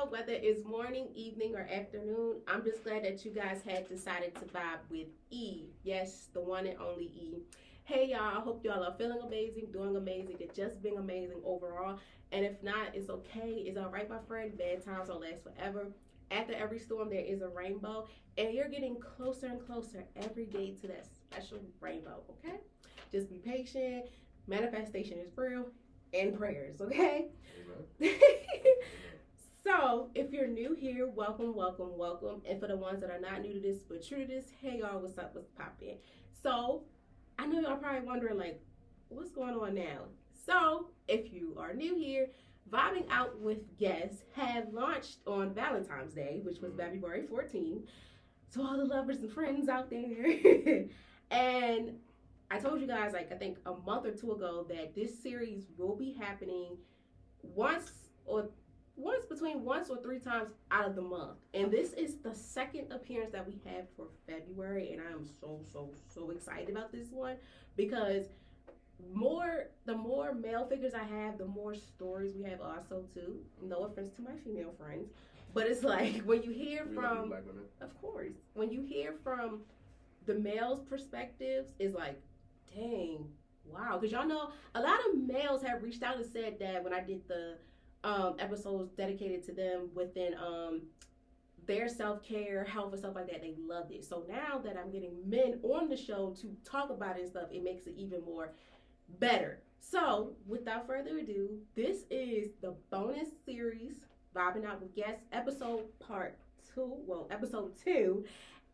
know whether it's morning, evening, or afternoon. I'm just glad that you guys had decided to vibe with E. Yes, the one and only E. Hey y'all, I hope y'all are feeling amazing, doing amazing, and just being amazing overall. And if not, it's okay. It's all right, my friend. Bad times don't last forever. After every storm, there is a rainbow, and you're getting closer and closer every day to that special rainbow, okay? Just be patient. Manifestation is real, and prayers, okay? So, if you're new here, welcome, welcome, welcome. And for the ones that are not new to this but true to this, hey y'all, what's up? What's poppin'? So, I know y'all probably wondering, like, what's going on now? So, if you are new here, Vibing Out with Guests had launched on Valentine's Day, which was February 14th. So, all the lovers and friends out there. And I told you guys, like, I think a month or two ago that this series will be happening once between once or three times out of the month. And this is the second appearance that we have for February, and I am so excited about this one because the more male figures I have, the more stories we have also too. No offense to my female friends, but it's like when you hear from black women. Of course, when you hear from the males' perspectives, it's like, dang, wow. Because y'all know a lot of males have reached out and said that when I did the episodes dedicated to them within their self-care, health, and stuff like that, they loved it. So now that I'm getting men on the show to talk about it and stuff, it makes it even more better. So without further ado, this is the bonus series, Vibing Out with Guests, episode 2.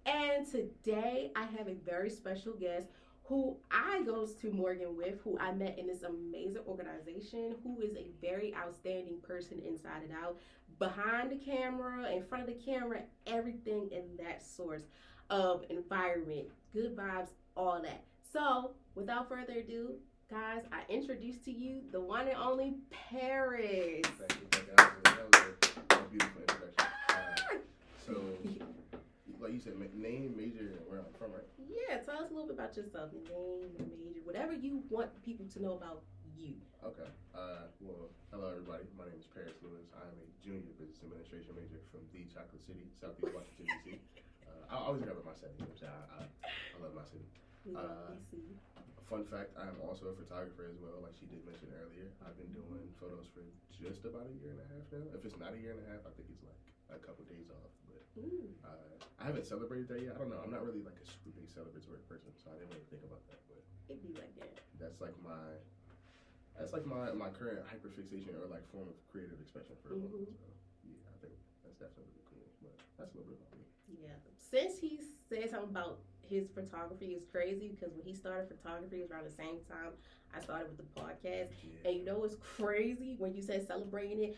And today I have a very special guest who I goes to Morgan with, who I met in this amazing organization, who is a very outstanding person inside and out, behind the camera, in front of the camera, everything in that source of environment, good vibes, all that. So, without further ado, guys, I introduce to you the one and only Paris. Thank you. That was a beautiful introduction. So, like you said, name, major, and where I'm from, right? Yeah, tell us a little bit about yourself. Name, major, whatever you want people to know about you. Okay. Well, hello everybody. My name is Paris Lewis. I am a junior business administration major from the Chocolate City, Southeast Washington, D.C. I always got my city. You know what I'm saying? I love my city. We love D.C. Fun fact, I am also a photographer as well, like she did mention earlier. I've been doing photos for just about a year and a half now. If it's not a year and a half, I think it's like a couple days off. But I haven't celebrated that yet. I don't know. I'm not really like a super big celebratory person, so I didn't really think about that. But it'd be like that. That's like my current hyperfixation or like form of creative expression for a moment. So yeah, I think that's definitely cool. But that's a little bit about me. Yeah. Since he said something about his photography is crazy because when he started photography it was around the same time I started with the podcast. Yeah. And you know what's crazy when you said celebrating it?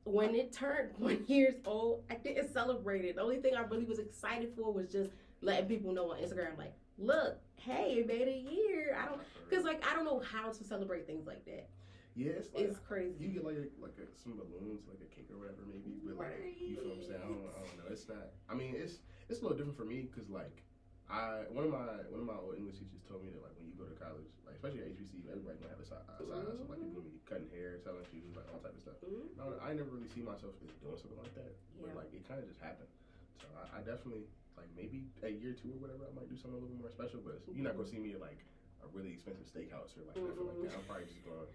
When it turned 1 year old, I didn't celebrate it. The only thing I really was excited for was just letting people know on Instagram, like, look, hey, it made a year. I don't know how to celebrate things like that. Yeah, it's crazy. You get like some balloons, like a cake or whatever, maybe. But like, you feel what I'm saying? I don't know. It's not. I mean, it's a little different for me because like one of my old English teachers told me that like when you go to college, like especially at HBCU, everybody gonna have a side hustle. Like people gonna be cutting hair, selling shoes, like all type of stuff. I never really see myself as doing something like that, but like it kind of just happened. So I definitely like maybe a year or two or whatever, I might do something a little more special. But you're not gonna see me at like a really expensive steakhouse or like nothing like that. I'm probably just gonna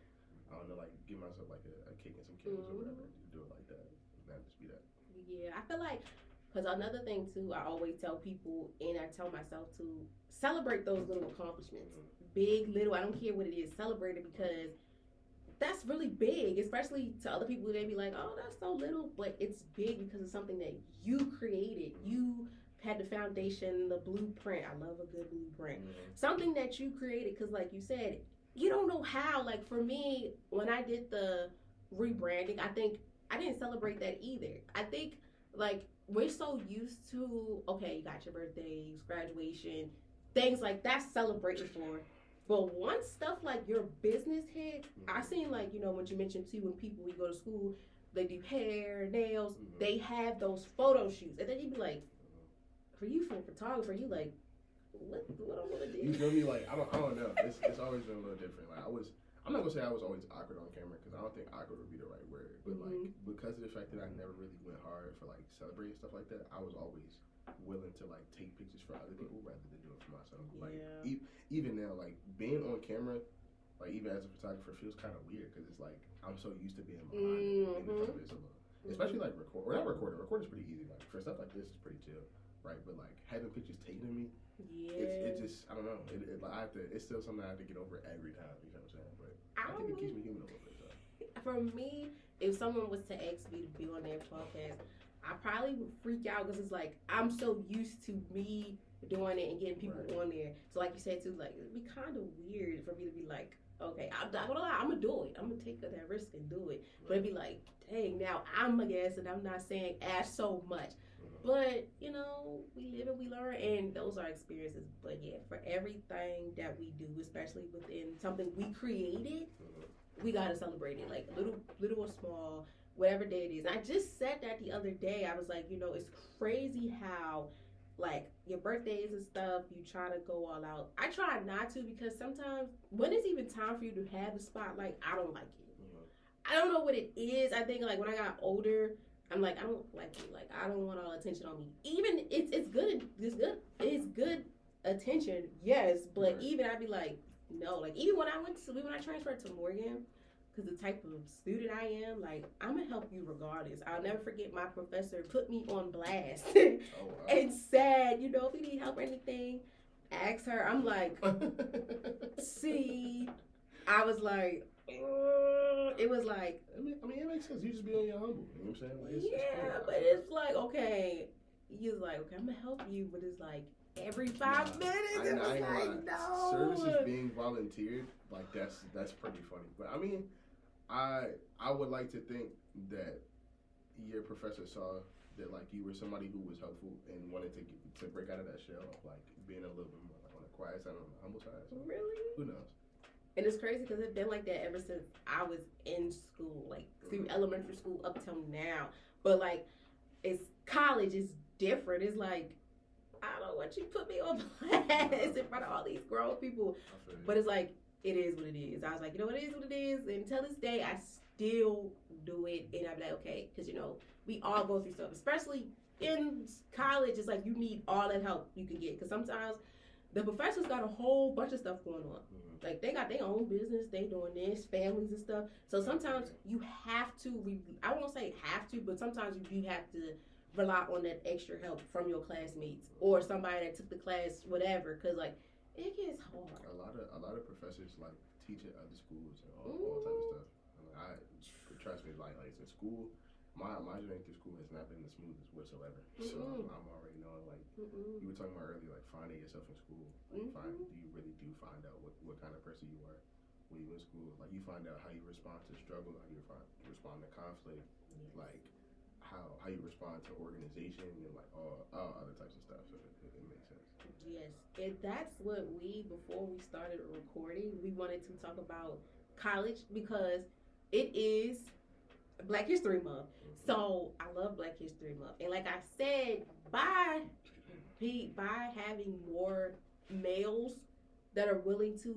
like give myself like a cake and some candles or whatever, and do it like that. Not just be that. Yeah, I feel like. Because another thing, too, I always tell people, and I tell myself to celebrate those little accomplishments. Big, little, I don't care what it is, celebrate it because that's really big, especially to other people. They be like, oh, that's so little. But it's big because it's something that you created. You had the foundation, the blueprint. I love a good blueprint. Something that you created because, like you said, you don't know how. Like, for me, when I did the rebranding, I think I didn't celebrate that either. I think, like, we're so used to, okay, you got your birthdays, graduation, things like that's celebrated for. But once stuff like your business hit, I seen like, you know, when you mentioned too, when people, you go to school, they do hair, nails, they have those photo shoots. And then you be like, for you, for a photographer, you like, what I'm gonna do? You feel me? Like, I don't know. It's always been a little different. Like, I was I'm not gonna say I was always awkward on camera because I don't think awkward would be the right word, but like because of the fact that I never really went hard for like celebrating stuff like that, I was always willing to like take pictures for other people rather than do it for myself. Like even now, like being on camera, like even as a photographer, feels kind of weird because it's like I'm so used to being behind and in front of it. So, especially like not recording. Recording's pretty easy. Like for stuff like this, it's pretty chill, right? But like having pictures taken of me. It just I don't know. I have to. It's still something I have to get over every time. You know what I'm saying? But I think it keeps me human a little bit. So. For me, if someone was to ask me to be on their podcast, I probably would freak out because it's like I'm so used to me doing it and getting people on there. So like you said too, like it'd be kind of weird for me to be like, okay, I'm not gonna lie, I'm gonna do it. I'm gonna take that risk and do it. But it'd be like, dang, now I'm a guest and I'm not saying ask so much. But, you know, we live and we learn, and those are experiences. But, yeah, for everything that we do, especially within something we created, we got to celebrate it. Like, little or small, whatever day it is. And I just said that the other day. I was like, you know, it's crazy how, like, your birthdays and stuff, you try to go all out. I try not to because sometimes when it's even time for you to have the spotlight, I don't like it. I don't know what it is. I think, like, when I got older, I'm like, I don't like it. Like, I don't want all attention on me. Even it's good. It's good attention, yes. But even I'd be like, no. Like even when I transferred to Morgan, because the type of student I am, like I'm gonna help you regardless. I'll never forget my professor put me on blast and said, you know, if you need help or anything, ask her. I'm like, see, I was like. It was like I mean it makes sense. You just be on your humble. You know what I'm saying? Like, it's but it's like okay. He's like okay, I'm gonna help you, but it's like every 5 minutes. It was like no. Services being volunteered, like that's pretty funny. But I mean, I would like to think that your professor saw that like you were somebody who was helpful and wanted to break out of that shell of like being a little bit more like on the quiet side, on the humble side. So really? Who knows? And it's crazy because it's been like that ever since I was in school, like through elementary school up till now. But like, it's college is different. It's like, I don't want you to put me on blast in front of all these grown people. But it's like, it is what it is. I was like, you know, it is what it is. And until this day, I still do it. And I'm like, okay, because, you know, we all go through stuff, especially in college. It's like you need all that help you can get. Because sometimes the professors got a whole bunch of stuff going on. Like, they got their own business, they doing this, families and stuff. So sometimes you have to, I won't say have to, but sometimes you do have to rely on that extra help from your classmates or somebody that took the class, whatever, because, like, it gets hard. A lot of professors, like, teach at other schools and all type of stuff. I mean, trust me, like in school, my journey through school has not been the smoothest whatsoever. So I'm already knowing, like, you were talking about earlier, like, finding yourself in school. Like, you really do find out what kind of person you are when you're in school. Like, you find out how you respond to struggle, how you respond to conflict, like, how you respond to organization and, like, all other types of stuff. So it makes sense. Yes, and that's what before we started recording, we wanted to talk about college because it is Black History Month. So I love Black History Month. And like I said, by having more males that are willing to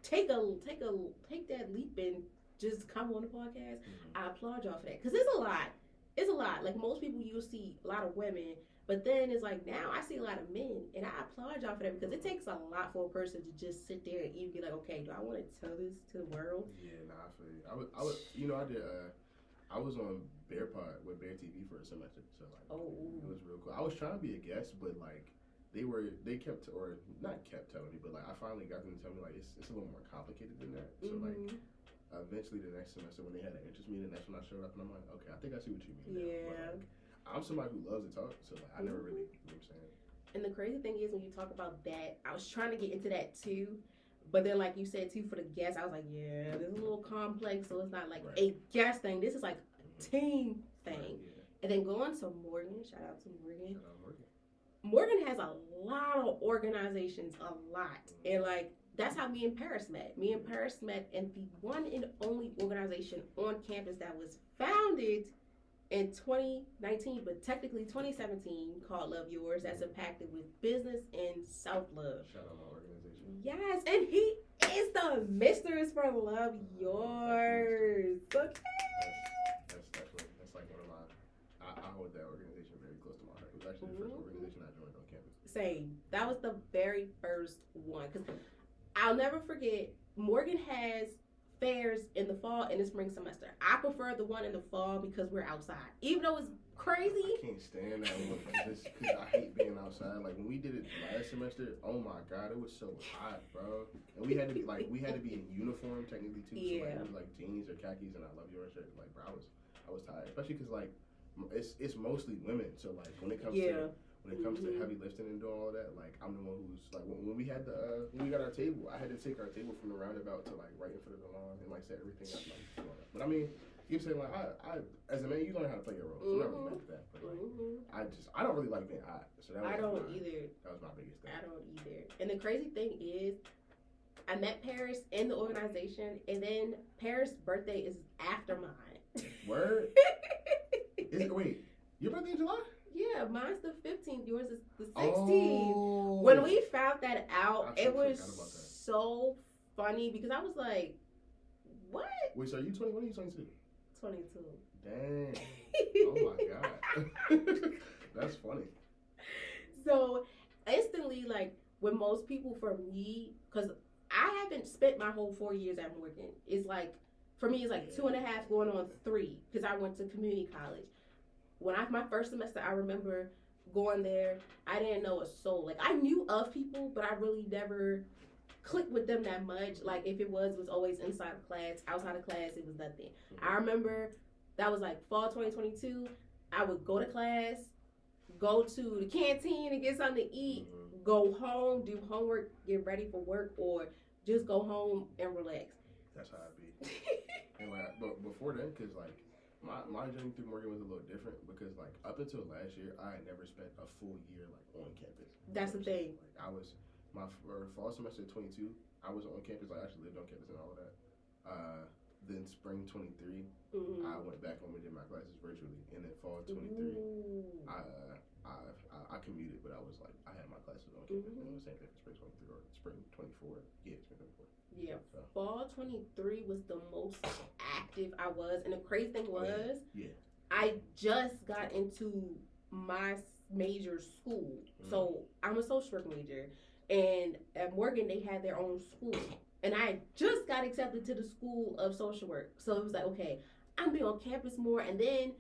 take that leap and just come on the podcast, I applaud y'all for that. Because it's a lot. It's a lot. Like most people, you'll see a lot of women, but then it's like now I see a lot of men, and I applaud y'all for that because it takes a lot for a person to just sit there and even be like, okay, do I want to tell this to the world? Yeah, nah, I feel you. I was, you know, I was on Bear Pod with Bear TV for a semester, so like it was real cool. I was trying to be a guest, but like they kept telling me, but like I finally got them to tell me like it's a little more complicated than that. So like eventually the next semester when they had an interest meeting, that's when I showed up and I'm like, okay, I think I see what you mean. Yeah. But, like, I'm somebody who loves to talk, so like I never really, you know what I'm saying. And the crazy thing is when you talk about that, I was trying to get into that too. But then, like you said, too, for the guests, I was like, yeah, this is a little complex, so it's not like a guest thing. This is like a team thing. And then going to Morgan, shout out to Morgan. Shout out Morgan. Morgan has a lot of organizations, a lot. And, like, that's how me and Paris met. Me and Paris met in the one and only organization on campus that was founded in 2019, but technically 2017, called Love Yours. That's impacted with business and self-love. Shout out my organization. Yes, and he It's the Misters for Love Yours. Okay. That's like one of my. I hold that organization very close to my heart. It was actually the first organization I joined on campus. Same. That was the very first one. Because I'll never forget, Morgan has fairs in the fall and the spring semester. I prefer the one in the fall because we're outside. Even though it's crazy. I can't stand that one because I hate being outside. Like when we did it last semester, oh my god, it was so hot, bro. And we had to be in uniform technically too. Yeah. So like, it was like jeans or khakis and I love your shirt. Like bro, I was tired, especially because like it's mostly women. So like when it comes to heavy lifting and doing all that, like I'm the one who's like when we had when we got our table, I had to take our table from the roundabout to like right in front of the lawn and like set everything up like do all that. But I mean, you saying like I as a man, you learn how to play your role. So I'm not really mad at that. But like, I don't really like being hot. So that was either. That was my biggest thing. I don't either. And the crazy thing is, I met Paris in the organization, and then Paris' birthday is after mine. Word? Wait, your birthday in July? Yeah, mine's the 15th. Yours is the 16th. Oh. When we found that out, it was so funny because I was like, what? Wait, so are you 21 or are you 22? 22. Dang. Oh my god. That's funny. So instantly, like with most people, for me, because I haven't spent my whole 4 years at Morgan. It's like, for me, it's like 2.5 going on 3 because I went to community college. When my first semester, I remember going there, I didn't know a soul. Like, I knew of people, but I really never clicked with them that much. Like, if it was always inside of class. Outside of class, it was nothing. I remember that was like fall 2022. I would go to class, go to the canteen and get something to eat, go home, do homework, get ready for work, or just go home and relax. That's how it be. And like, but before then, because like, my journey through Morgan was a little different because like up until last year I had never spent a full year like on campus. That's the thing. Like I was for fall semester 22, I was on campus. I actually lived on campus and all of that. Then spring 23, I went back home and did my classes virtually. And then fall 23, I commuted, but I was like I had my classes on campus. And it was the same thing for spring 23 or spring 24. Yeah, spring 24. Yeah, so. Fall 23 was the most active I was, and the crazy thing was, I just got into my major school, so I'm a social work major, and at Morgan they had their own school, and I just got accepted to the School of Social Work, so it was like, okay, I'm being on campus more, and then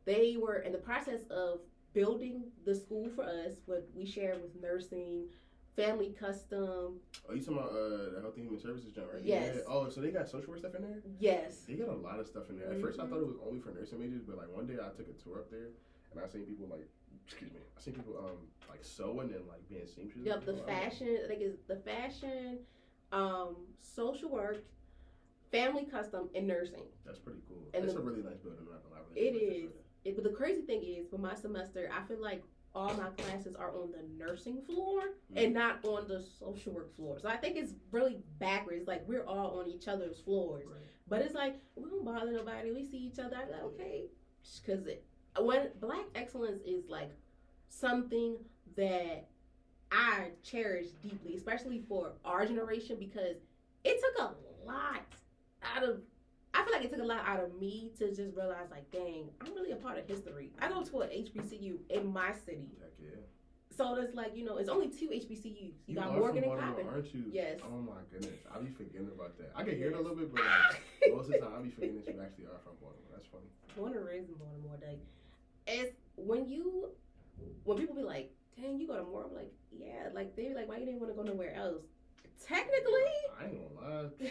they were in the process of building the school for us, what we shared with nursing, family custom. Oh, you talking about the Health and Human Services joint, right? Yes. Yeah. Oh, so they got social work stuff in there? Yes. They got a lot of stuff in there. At first, I thought it was only for nursing majors, but like one day I took a tour up there, and I seen people like, like sewing and like being seamstresses. Yep, the fashion. I think it's the fashion, social work, family custom, and nursing. That's pretty cool. And it's a really nice building. It is. But the crazy thing is, for my semester, I feel like all my classes are on the nursing floor and not on the social work floor. So I think it's really backwards. Like, we're all on each other's floors. Right. But it's like, we don't bother nobody. We see each other. I'm like, okay. Because when Black excellence is like something that I cherish deeply, especially for our generation, because it took a lot I feel like it took a lot out of me to just realize, like, dang, I'm really a part of history. I go to an HBCU in my city. Heck yeah. So it's like, it's only 2 HBCUs. You got Morgan and Coppin. Aren't you? Yes. Oh my goodness. I be forgetting about that. I can hear it a little bit, but like, most of the time I be forgetting that you actually are from Baltimore. That's funny. Born and raised in Baltimore, like, it's when people be like, dang, you go to Moore, I'm like, yeah, like, they be like, why you didn't want to go nowhere else? Technically, I ain't gonna lie.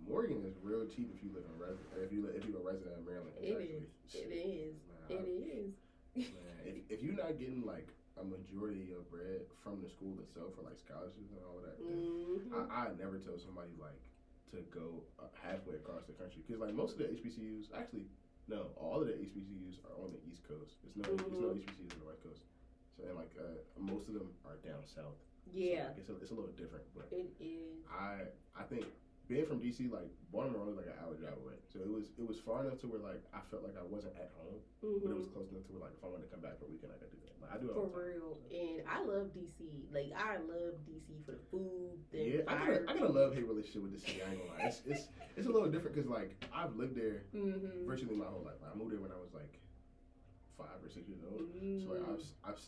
Morgan is real cheap if you live in if you a resident of Maryland. It is. Man, if you're not getting like a majority of bread from the school itself for like scholarships and all that, I never tell somebody like to go halfway across the country because like most of the HBCUs, actually no, all of the HBCUs are on the East Coast. It's no HBCUs on the West Coast. So and like most of them are down south. Yeah, so, like, it's a little different, but it is. I think being from DC, like Baltimore was like an hour drive away, so it was far enough to where like I felt like I wasn't at home, but it was close enough to where like if I wanted to come back for a weekend, I could do that. Like I do it all the time. real. And I love DC. Like I love DC for the food. Yeah, I got a love hate relationship with the city. I ain't gonna lie. It's a little different because like I've lived there virtually my whole life. Like, I moved there when I was like 5 or 6 years old. So like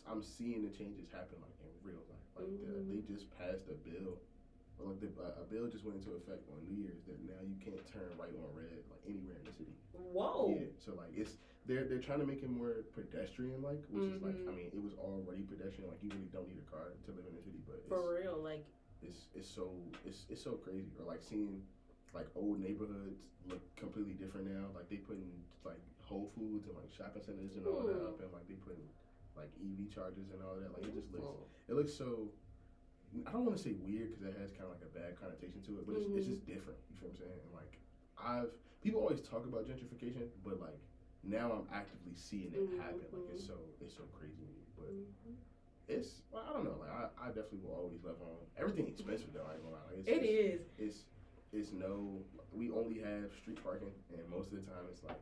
I'm seeing the changes happen like in real life. Like they just passed a bill. Like a bill just went into effect on New Year's that now you can't turn right on red like anywhere in the city. Whoa. Yeah. So like they're trying to make it more pedestrian like, which is like I mean it was already pedestrian. Like you really don't need a car to live in the city, but for real, like it's so crazy. Or like seeing like old neighborhoods look completely different now. Like they putting like Whole Foods and like shopping centers and all that up, and like they putting like EV chargers and all that. Like it just looks so. I don't want to say weird because that has kind of like a bad connotation to it, but it's just different. You feel what I'm saying? And like people always talk about gentrification, but like now I'm actively seeing it happen. Like it's so crazy to me. But I don't know. Like I definitely will always love home. Everything expensive though. I ain't gonna lie. Like, it's no. We only have street parking, and most of the time it's like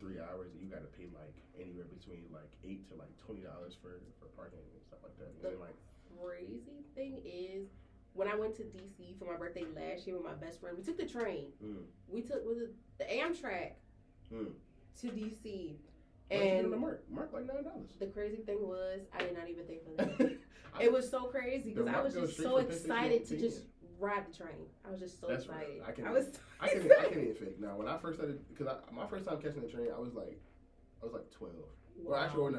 3 hours, and you got to pay like anywhere between like $8 to like $20 for parking and stuff like that. And then like. Crazy thing is, when I went to DC for my birthday last year with my best friend, we took the train. We took the Amtrak to DC. And the mark like $9. The crazy thing was, I did not even think for that. It was so crazy because I was just so excited to just ride the train. I was just so excited. I can't even fake. Now, when I first started, because my first time catching the train, I was like 12. Wow. Well, actually,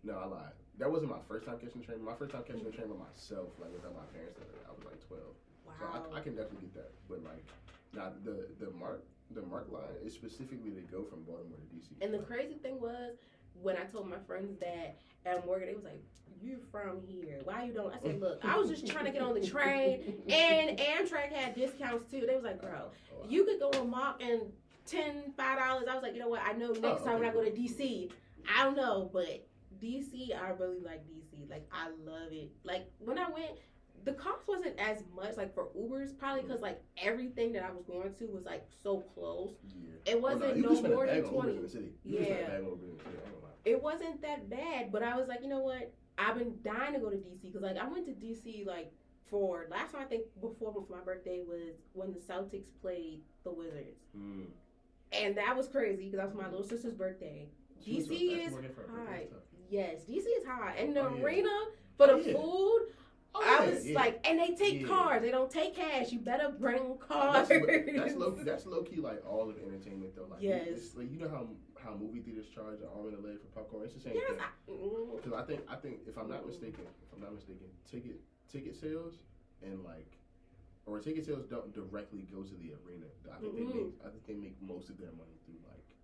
no, I lied. That wasn't my first time catching the train. My first time catching the train by myself, like without my parents, I was like 12. Wow. So I can definitely get that. But like, now the mark line is specifically to go from Baltimore to DC. And the crazy thing was, when I told my friends that at Morgan, they was like, "You from here? Why you don't?" I said, "Look, I was just trying to get on the train, and Amtrak had discounts too." They was like, "Girl, you could go on Mock and $5." I was like, you know what? I know next time when I go to DC, I don't know, but DC, I really like DC. Like, I love it. Like, when I went, the cost wasn't as much, like, for Ubers, probably because, like, everything that I was going to was, like, so close. Yeah. It wasn't no more than 20. In the city. It wasn't that bad, but I was like, you know what? I've been dying to go to DC because, like, I went to DC, like, for last time I think before my birthday was when the Celtics played the Wizards. And that was crazy because that was my little sister's birthday. DC is high. Yes, DC is high. And the arena for the food, I was like, and they take cars. They don't take cash. You better bring cars. That's low key like all of entertainment though. Like, it's like, you know how movie theaters charge an arm and a leg for popcorn. It's the same thing. Because I think if I'm not mistaken, ticket sales and like, or ticket sales don't directly go to the arena. I think they make most of their money through like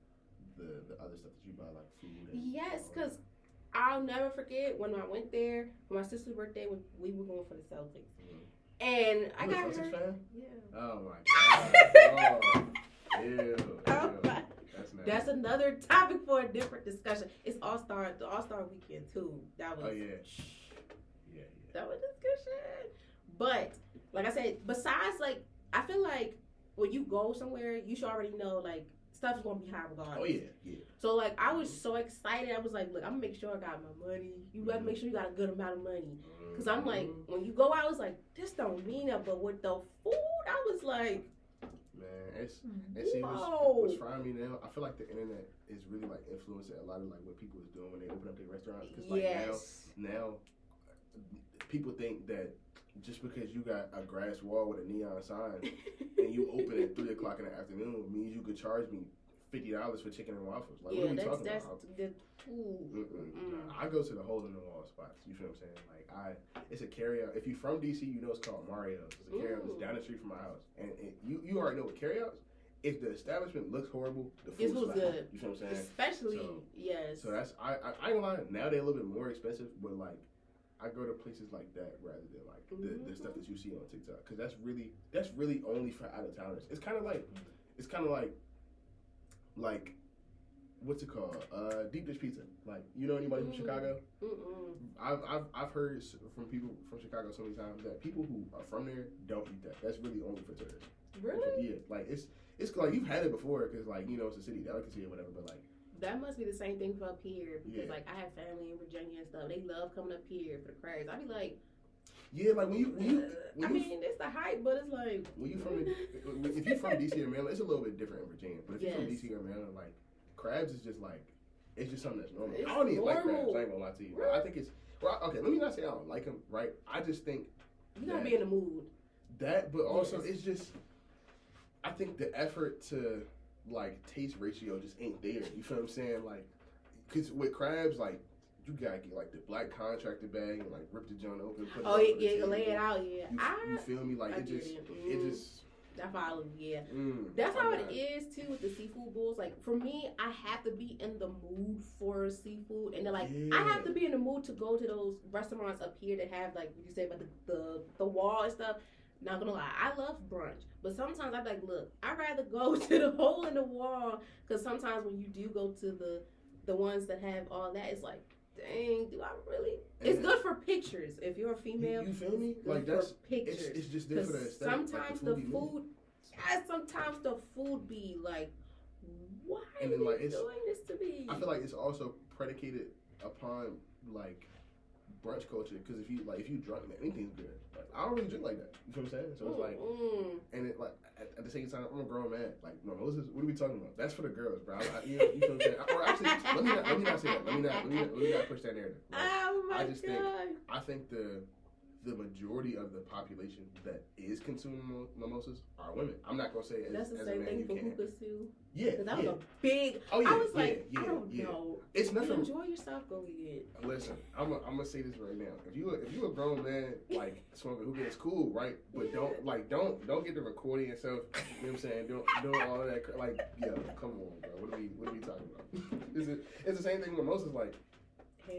the other stuff that you buy, like food. Yes, because I'll never forget when I went there for my sister's birthday. We were going for the Celtics, and I got Celtics fan? Yeah. Oh my god. Ew. That's another topic for a different discussion. It's the All-Star weekend too. That was that was discussion. But like I said, besides like, I feel like when you go somewhere, you should already know like stuff's gonna be high regardless. Oh yeah. So like I was so excited. I was like, look, I'm gonna make sure I got my money. You gotta make sure you got a good amount of money. Cause I'm like, when you go out, I was like, this don't mean it. But with the food, I was like, man, see what's frying me now. I feel like the internet is really like influencing a lot of like what people is doing when they open up their restaurants. Cause like now people think that just because you got a grass wall with a neon sign and you open at 3 o'clock in the afternoon means you could charge me $50 for chicken and waffles. Like, what are we talking about? I go to the hole in the wall spots. You feel what I'm saying? Like, it's a carryout. If you're from DC, you know it's called Mario's. It's a carryout that's down the street from my house, and you already know what carryouts. If the establishment looks horrible, the food's good. You feel what I'm saying? Especially So that's I ain't gonna lie. Now they're a little bit more expensive, but like, I go to places like that rather than like the stuff that you see on TikTok, because that's really only for out of towners. It's kind of like what's it called? Deep dish pizza. Like, you know anybody from Chicago? I've heard from people from Chicago so many times that people who are from there don't eat that. That's really only for tourists. Really? Yeah, like it's like you've had it before because like you know it's a city delicacy or whatever, but like that must be the same thing for up here because Yeah. like I have family in Virginia and stuff. They love coming up here for the crabs. I be like, yeah, like when you I mean, it's the hype, but it's like when you from if you're from DC or Maryland, it's a little bit different in Virginia. But if you're from Yes. DC or Maryland, like crabs is just like it's just something that's normal. It's I don't even like crabs. normal. I ain't gonna lie to you. Really? I think it's well, okay. Let me not say I don't like them. Right? I just think you gotta be in the mood. that, but also Yes. it's just I think the effort to like taste ratio just ain't there. You feel what I'm saying? Like, cause with crabs, like you gotta get like the black contractor bag and like rip the joint open. Put it Oh on the yeah, table. lay it out. Yeah, You feel me? Like I it get just it. it Mm. just. I follow you. Yeah. That's How it is too with the seafood bowls. Like for me, I have to be in the mood for seafood, and then like I have to be in the mood to go to those restaurants up here that have like what you say about the wall and stuff. Not gonna lie, I love brunch, but sometimes I'm like, look, I'd rather go to the hole in the wall because sometimes when you do go to the ones that have all that, it's like, dang, do I really? It's good for pictures. If you're a female, you feel me? it's Like good that's for pictures. it's just there for the aesthetic. Sometimes like the food, sometimes the food be like, why And are then, you like, it's- doing this to me? I feel like it's also predicated upon like brunch culture because if you drunk, man, anything's good. Like, I don't really drink like that. You feel what I'm saying? So it's like, and it like at the same time, I'm a grown man. Like, no, what are we talking about? That's for the girls, bro. You feel what I'm saying? Or actually, let me not say that. Let me not push that narrative. Like, Oh my I just god! I think the majority of the population that is consuming mimosas are women. I'm not gonna say That's the as a same man thing you for can. hookahs too. Yeah, Because that yeah. was a big. Oh yeah, I was like, yeah, I don't yeah. know. It's You nothing. enjoy yourself, go ahead. Listen, I'm gonna say this right now. If you a grown man like smoking hookah, it's cool, right? But don't get the recording yourself. You know what I'm saying? Don't all of that. Like, yo, come on, bro. What are we talking about? It's the same thing with mimosas. Like,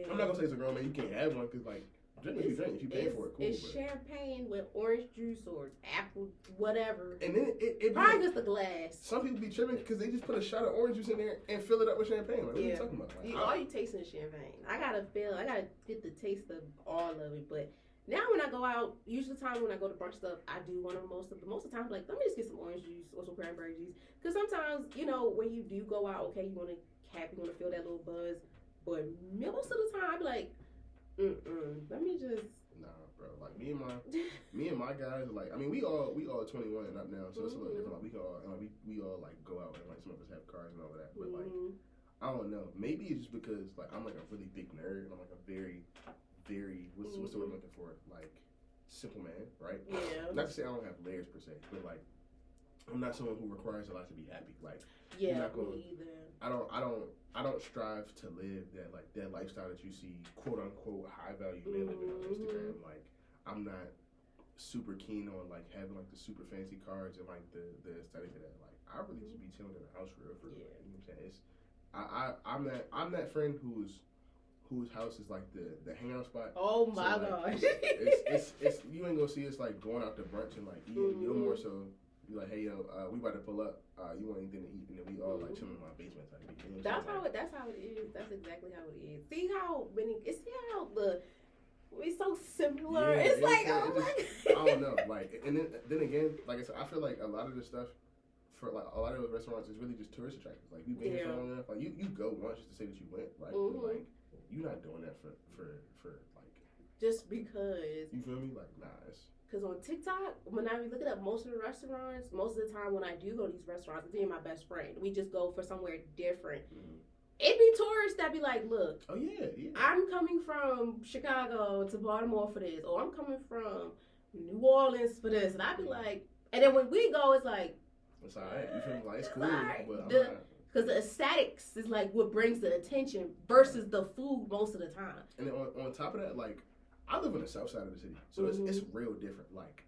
I'm not gonna say it's a grown man. You can't have one because like drink if you drink. If you pay for it, cool. It's but. champagne with orange juice or apple, whatever. And then it Probably just the glass. some people be tripping because they just put a shot of orange juice in there and fill it up with champagne. Like, what are you Yeah. talking about? Like, All you tasting is champagne. I gotta get the taste of all of it. But now when I go out, usually the time when I go to brunch stuff, I do one of most of the time. Like, let me just get some orange juice or some cranberry juice. Because sometimes, you know, when you do go out, okay, you want to feel that little buzz. But most of the time, I be like, let me just. nah, bro. Like me and my guys, like I mean, we all 21 and up now, so it's a little different. Like we all like go out and like some of us have cars and all of that. But like I don't know. Maybe it's just because like I'm like a really big nerd and I'm like a very, very what's the word I'm looking for? Like simple man, right? Yeah. Not to say I don't have layers per se, but like I'm not someone who requires a lot to be happy. Like Yeah, not gonna- me either. I don't strive to live that lifestyle that you see quote unquote high value men living on Instagram. Like I'm not super keen on like having like the super fancy cars and like the aesthetic of that. Like I really just be chilling in the house for real. You know what I'm saying? It's I'm that friend whose house is like the hangout spot. Oh my So, like, gosh. it's you ain't gonna see us like going out to brunch and like eating. You're more so you like, hey yo, we about to pull up. You want anything to eat? And then we all like chilling in my basement type of thing. You know That's what I'm saying? how it is. That's exactly how it is. See how we so similar. Yeah, It's like, yeah, oh it my just- I don't know. Like, and then again, like I said, I feel like a lot of the stuff for like a lot of those restaurants is really just tourist attractions. Like you've been here for long enough. Like you go once just to say that you went, right? But like you're not doing that for like just because. you feel me? Like nah, it's Because on TikTok, when I be looking up most of the restaurants, most of the time when I do go to these restaurants, it's me and my best friend. We just go for somewhere different. It be tourists that be like, look, oh yeah. I'm coming from Chicago to Baltimore for this, or I'm coming from New Orleans for this. And I be like, and then when we go, it's like, It's alright. You feel me? Like it's cool, alright. but I'm The- not. because the aesthetics is like what brings the attention versus the food most of the time. And then on top of that, like I live on the south side of the city, so it's real different. Like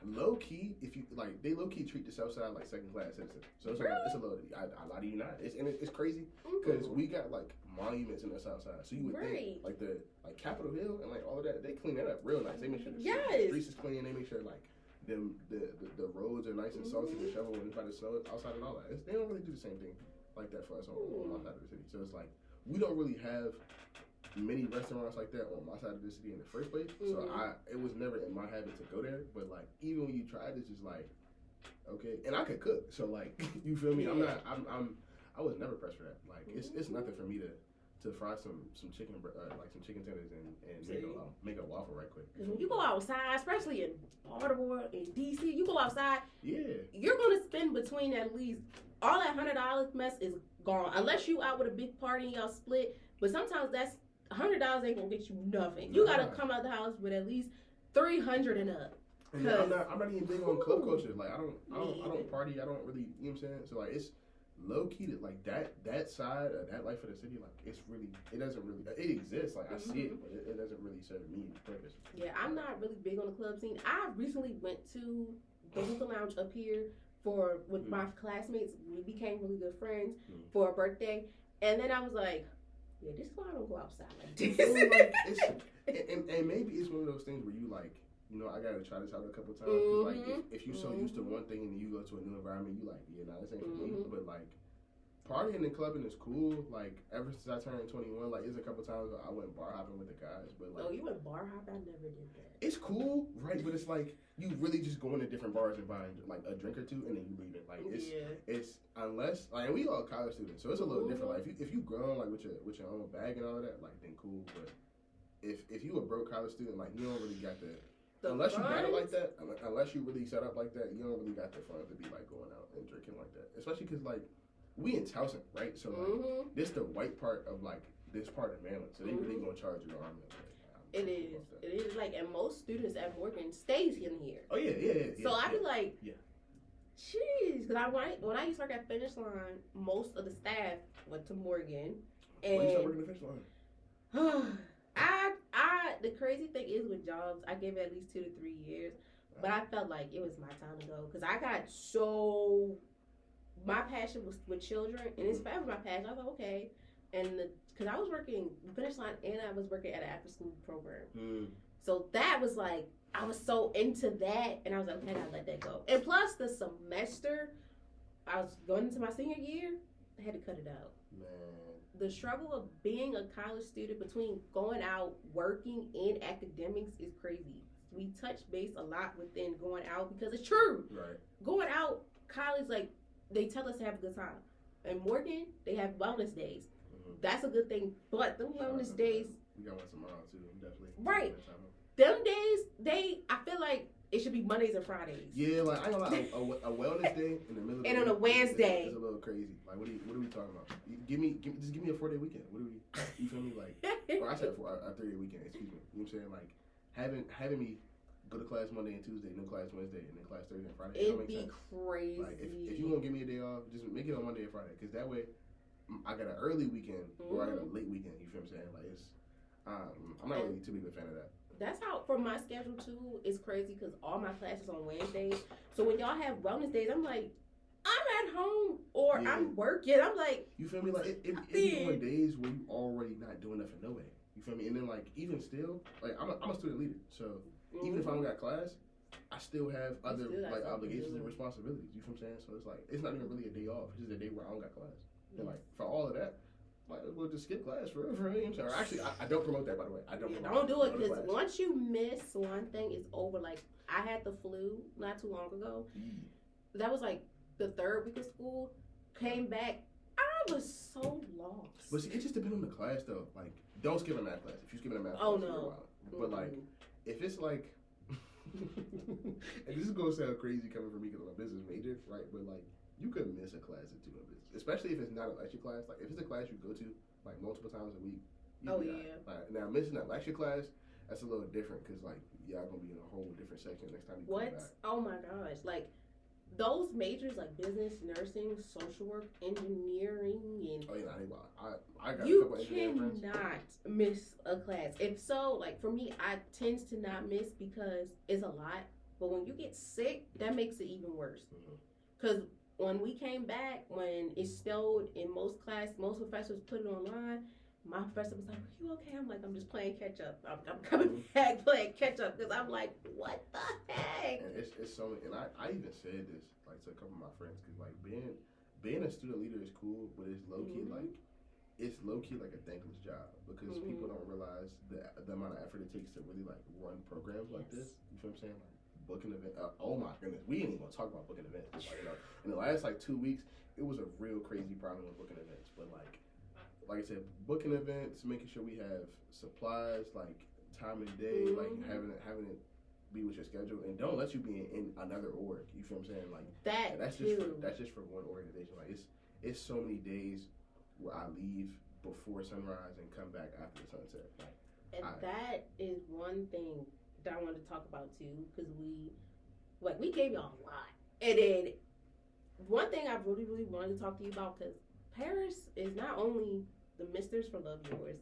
low key, if you like, they low key treat the south side like second class citizens. So it's a little. I lie to you not. It's crazy because we got like monuments in the south side. So you would think like the Capitol Hill and like all of that, they clean that up real nice. They make sure the streets is clean. They make sure like the roads are nice and salty and shovel when it's about to snow outside and all that. They don't really do the same thing like that for us on my side of the city. So it's like we don't really have many restaurants like that on my side of the city in the first place. So it was never in my habit to go there. But like even when you try it, it's just like Okay, and I could cook, so like, you feel me? Yeah. I was never pressed for that. Like, it's nothing for me to fry some chicken like some chicken tenders and make a waffle right quick. Because when you go outside, especially in Baltimore, in DC, you go outside, yeah, you're gonna spend between at least all that $100 mess is gone unless you out with a big party and y'all split. But sometimes that's $100 ain't gonna get you nothing. You gotta come out the house with at least 300 and up. And I'm not even big on club culture. Like I don't party. I don't really, you know what I'm saying? So like it's low key to like that side of that life of the city. Like it exists. Like I see it, but it doesn't really serve me purpose. Yeah, I'm not really big on the club scene. I recently went to the hookah lounge up here with my classmates. We became really good friends for a birthday, and then I was like, yeah, this is why I don't go outside like this. and maybe it's one of those things where you like, you know, I gotta try this out a couple times. Cause like, if you're so used to one thing and then you go to a new environment, you like, yeah, nah, this ain't for me. But like, partying and clubbing is cool. Like, ever since I turned 21, like, there's a couple times I went bar hopping with the guys. But like, oh, you went bar hopping? I never did that. It's cool, right? But it's like you really just go into different bars and buy like a drink or two, and then you leave it. Like it's unless like, and we all college students, so it's a little different. Like if you grown like with your own bag and all that, like then cool. But if you a broke college student, like you don't really got the unless you got it like that, unless you really set up like that, you don't really got the fun to be like going out and drinking like that. Especially because like we in Towson, right? So like this the white part of like this part of Maryland, so they really gonna charge you the arm. It is like, and most students at Morgan stays in here. Oh yeah. So I be like, jeez, because when I used to work at Finish Line, most of the staff went to Morgan, and when you start working at Finish Line. The crazy thing is with jobs, I gave it at least 2 to 3 years, but I felt like it was my time to go because I got my passion was with children, and it's forever my passion. I was like, okay, and because I was working Finish Line and I was working at an after school program, so that was like I was so into that, and I was like, okay, I gotta let that go. And plus the semester, I was going into my senior year, I had to cut it out. Man. The struggle of being a college student between going out, working, and academics is crazy. We touch base a lot within going out because it's true. Right. Going out, college, like, they tell us to have a good time. In Morgan, they have wellness days. That's a good thing. But them wellness days... We got one tomorrow, too. Definitely. Right. Them days, I feel like it should be Mondays and Fridays. Yeah, like, I don't know, a wellness day in the middle of the and on a Wednesday. It's a little crazy. Like, what are we talking about? Just give me a 4-day weekend. You feel me? Like, or I said a 3-day weekend, excuse me. You know what I'm saying? Like, having me go to class Monday and Tuesday, no class Wednesday, and then class Thursday and Friday. It'd be crazy. Like, if you gonna give me a day off, just make it on Monday and Friday, because that way I got an early weekend or I got a late weekend. You feel what I'm saying? Like, it's I'm not really too big of a fan of that. That's how, for my schedule too, it's crazy because all my classes on Wednesdays. So when y'all have wellness days, I'm like, I'm at home or I'm working. I'm like, you feel me? Like it be on days where you already not doing nothing no way. You feel me? And then like even still, like I'm a student leader, so even if I don't got class, I still have other like obligations and responsibilities. You feel what I'm saying? So it's like it's not even really a day off. It's just a day where I don't got class. And like for all of that, like we'll just skip class for me. I'm sorry. Actually, I don't promote that, by the way. I don't. Don't do it because once you miss one thing, it's over. Like I had the flu not too long ago. That was like the 3rd week of school. Came back, I was so lost. But see, it just depends on the class though. Like, don't skip a math class. If you skip a math class, no. But like, if it's like, and this is gonna sound crazy coming from me because I'm a business major, right? But like, you could miss a class or two in business, especially if it's not a lecture class. Like, if it's a class you go to like multiple times a week. Like, now missing that lecture class, that's a little different because like y'all gonna be in a whole different section next time you come back. Oh my gosh! Like those majors like business, nursing, social work, engineering, and I got you a couple engineering friends. Cannot miss a class. If so, like for me, I tends to not miss because it's a lot. But when you get sick, that makes it even worse. Because when we came back, when it snowed in most professors put it online. My professor was like, "Are you okay?" I'm like, "I'm just playing catch up. I'm coming back playing catch up because I'm like, what the heck?" And it's so, and I even said this like to a couple of my friends because like being a student leader is cool, but it's low key like a thankless job because people don't realize the amount of effort it takes to really like run programs like this. You feel what I'm saying? Like booking event. Oh my goodness, we ain't even gonna talk about booking events. Like, in the last like 2 weeks, it was a real crazy problem with booking events. But like I said, booking events, making sure we have supplies, like time and day, like having it be with your schedule, and don't let you be in another org. You feel what I'm saying? Like that's just for one organization. Like it's so many days where I leave before sunrise and come back after the sunset. And that is one thing that I wanted to talk about too, because we gave y'all a lot, and then one thing I really wanted to talk to you about, because Paris is not only the Misters for Love Yours.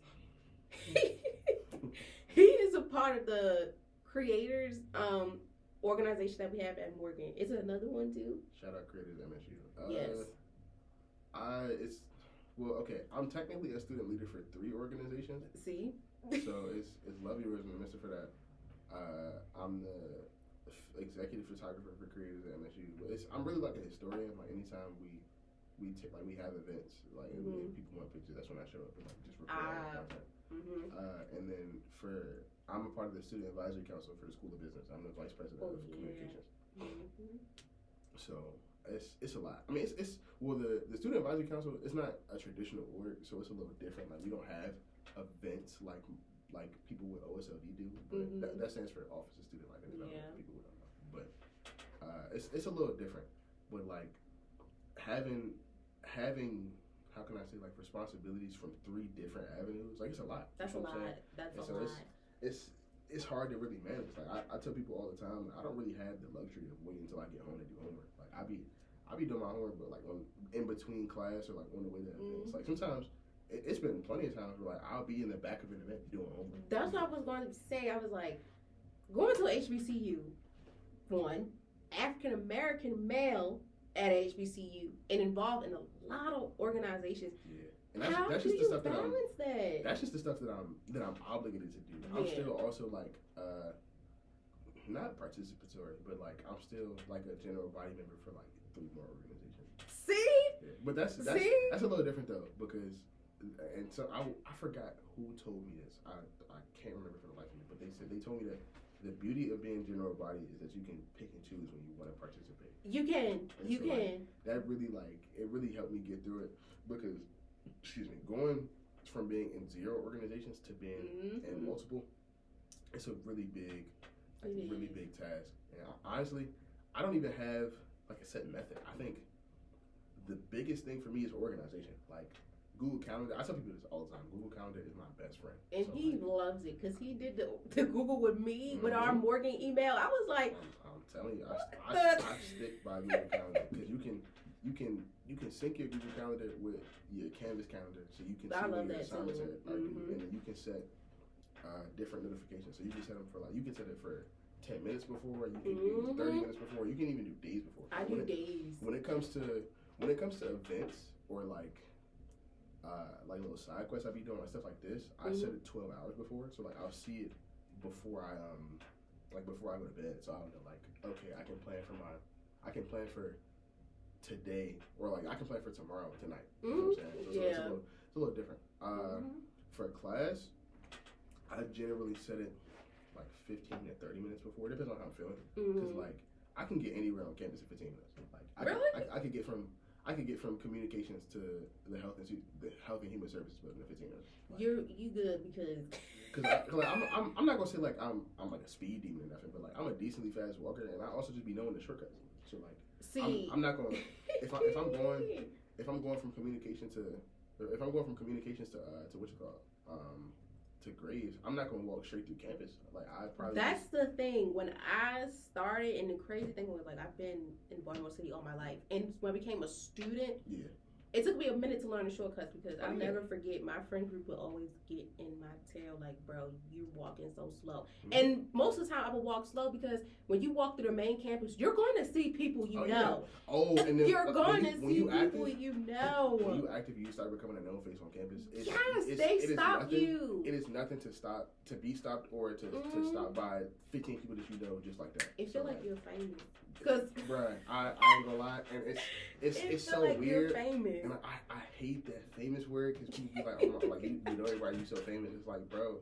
He is a part of the creators organization that we have at Morgan. Is it another one too? Shoutout creators MSU. Yes. I'm technically a student leader for 3 organizations. See? So it's Love Yours and the Mister for that. I'm the executive photographer for creators at MSU. I'm really like a historian. Like anytime we have events, like and people want pictures, that's when I show up and like just record content. And then I'm a part of the student advisory council for the School of Business. I'm the vice president of communications. So it's a lot. I mean, the student advisory council is not a traditional org, so it's a little different. Like we don't have events like people with OSLD do, but that stands for Office of Student Life and Development. People who don't know, but it's a little different. But like having how can I say, like responsibilities from 3 different avenues, like it's a lot. That's a lot. That's a lot. It's hard to really manage. Like I tell people all the time, I don't really have the luxury of waiting until I get home to do homework. Like I be doing my homework, but like in between class or like on the way to events. Like sometimes it's been plenty of times where like I'll be in the back of an event doing homework. That's what I was going to say. I was like, going to HBCU, one African American male at HBCU and involved in a lot of organizations. Yeah. And that's just the stuff that that's just the stuff that I'm obligated to do. I'm still also like not participatory, but like I'm still like a general body member for like 3 more organizations. See? Yeah. But that's a little different though, because and so I forgot who told me this. I can't remember for the life of me, but they told me that the beauty of being general body is that you can pick and choose when you want to participate. You can. Like, that really it really helped me get through it, because going from being in 0 organizations to being in multiple, it's a really big task. And honestly, I don't even have like a set method. I think the biggest thing for me is organization. Like Google Calendar, I tell people this all the time. Google Calendar is my best friend. And so, he loves it because he did the Google with me with our Morgan email. I was like, I'm telling you, I stick by Google Calendar, because you can sync your Google Calendar with your Canvas calendar, so you can see what your assignments are due, and then you can set different notifications. So you can set them for you can set it for 10 minutes before, you can do 30 minutes before, you can even do days before. I do days. When it comes to events or like little side quests I be doing, like stuff like this, I set it 12 hours before, so like I'll see it before I go to bed, so I'll know like, okay, I can plan for today, or like I can plan for tomorrow, tonight. You know what I'm saying? So it's a little different. For class, I generally set it like 15 to 30 minutes before. It depends on how I'm feeling, because like I can get anywhere on campus in 15 minutes. Like I could get from communications to the health and human services building in 15 minutes. Like, you good because I'm not gonna say like I'm like a speed demon or nothing, but like I'm a decently fast walker, and I also just be knowing the shortcuts. So like I'm not gonna if I'm going from communications to what you call to Graves, I'm not gonna walk straight through campus. Like that's the thing. When I started, and the crazy thing was like I've been in Baltimore City all my life, and when I became a student, it took me a minute to learn the shortcuts, because I'll never forget, my friend group would always get in my tail like, bro, you're walking so slow. And most of the time I would walk slow, because when you walk through the main campus, you're going to see people you know. Yeah. Oh, and then you're going to see people you know. When you active, you start becoming a known face on campus. They stop you. It is nothing to be stopped or to stop by 15 people that you know just like that. It feel like you're famous. Cause, bruh, I ain't gonna lie, and it's so like weird, you're famous. and I hate that famous word, because people be like, oh my, like you know everybody, you so famous. It's like, bro,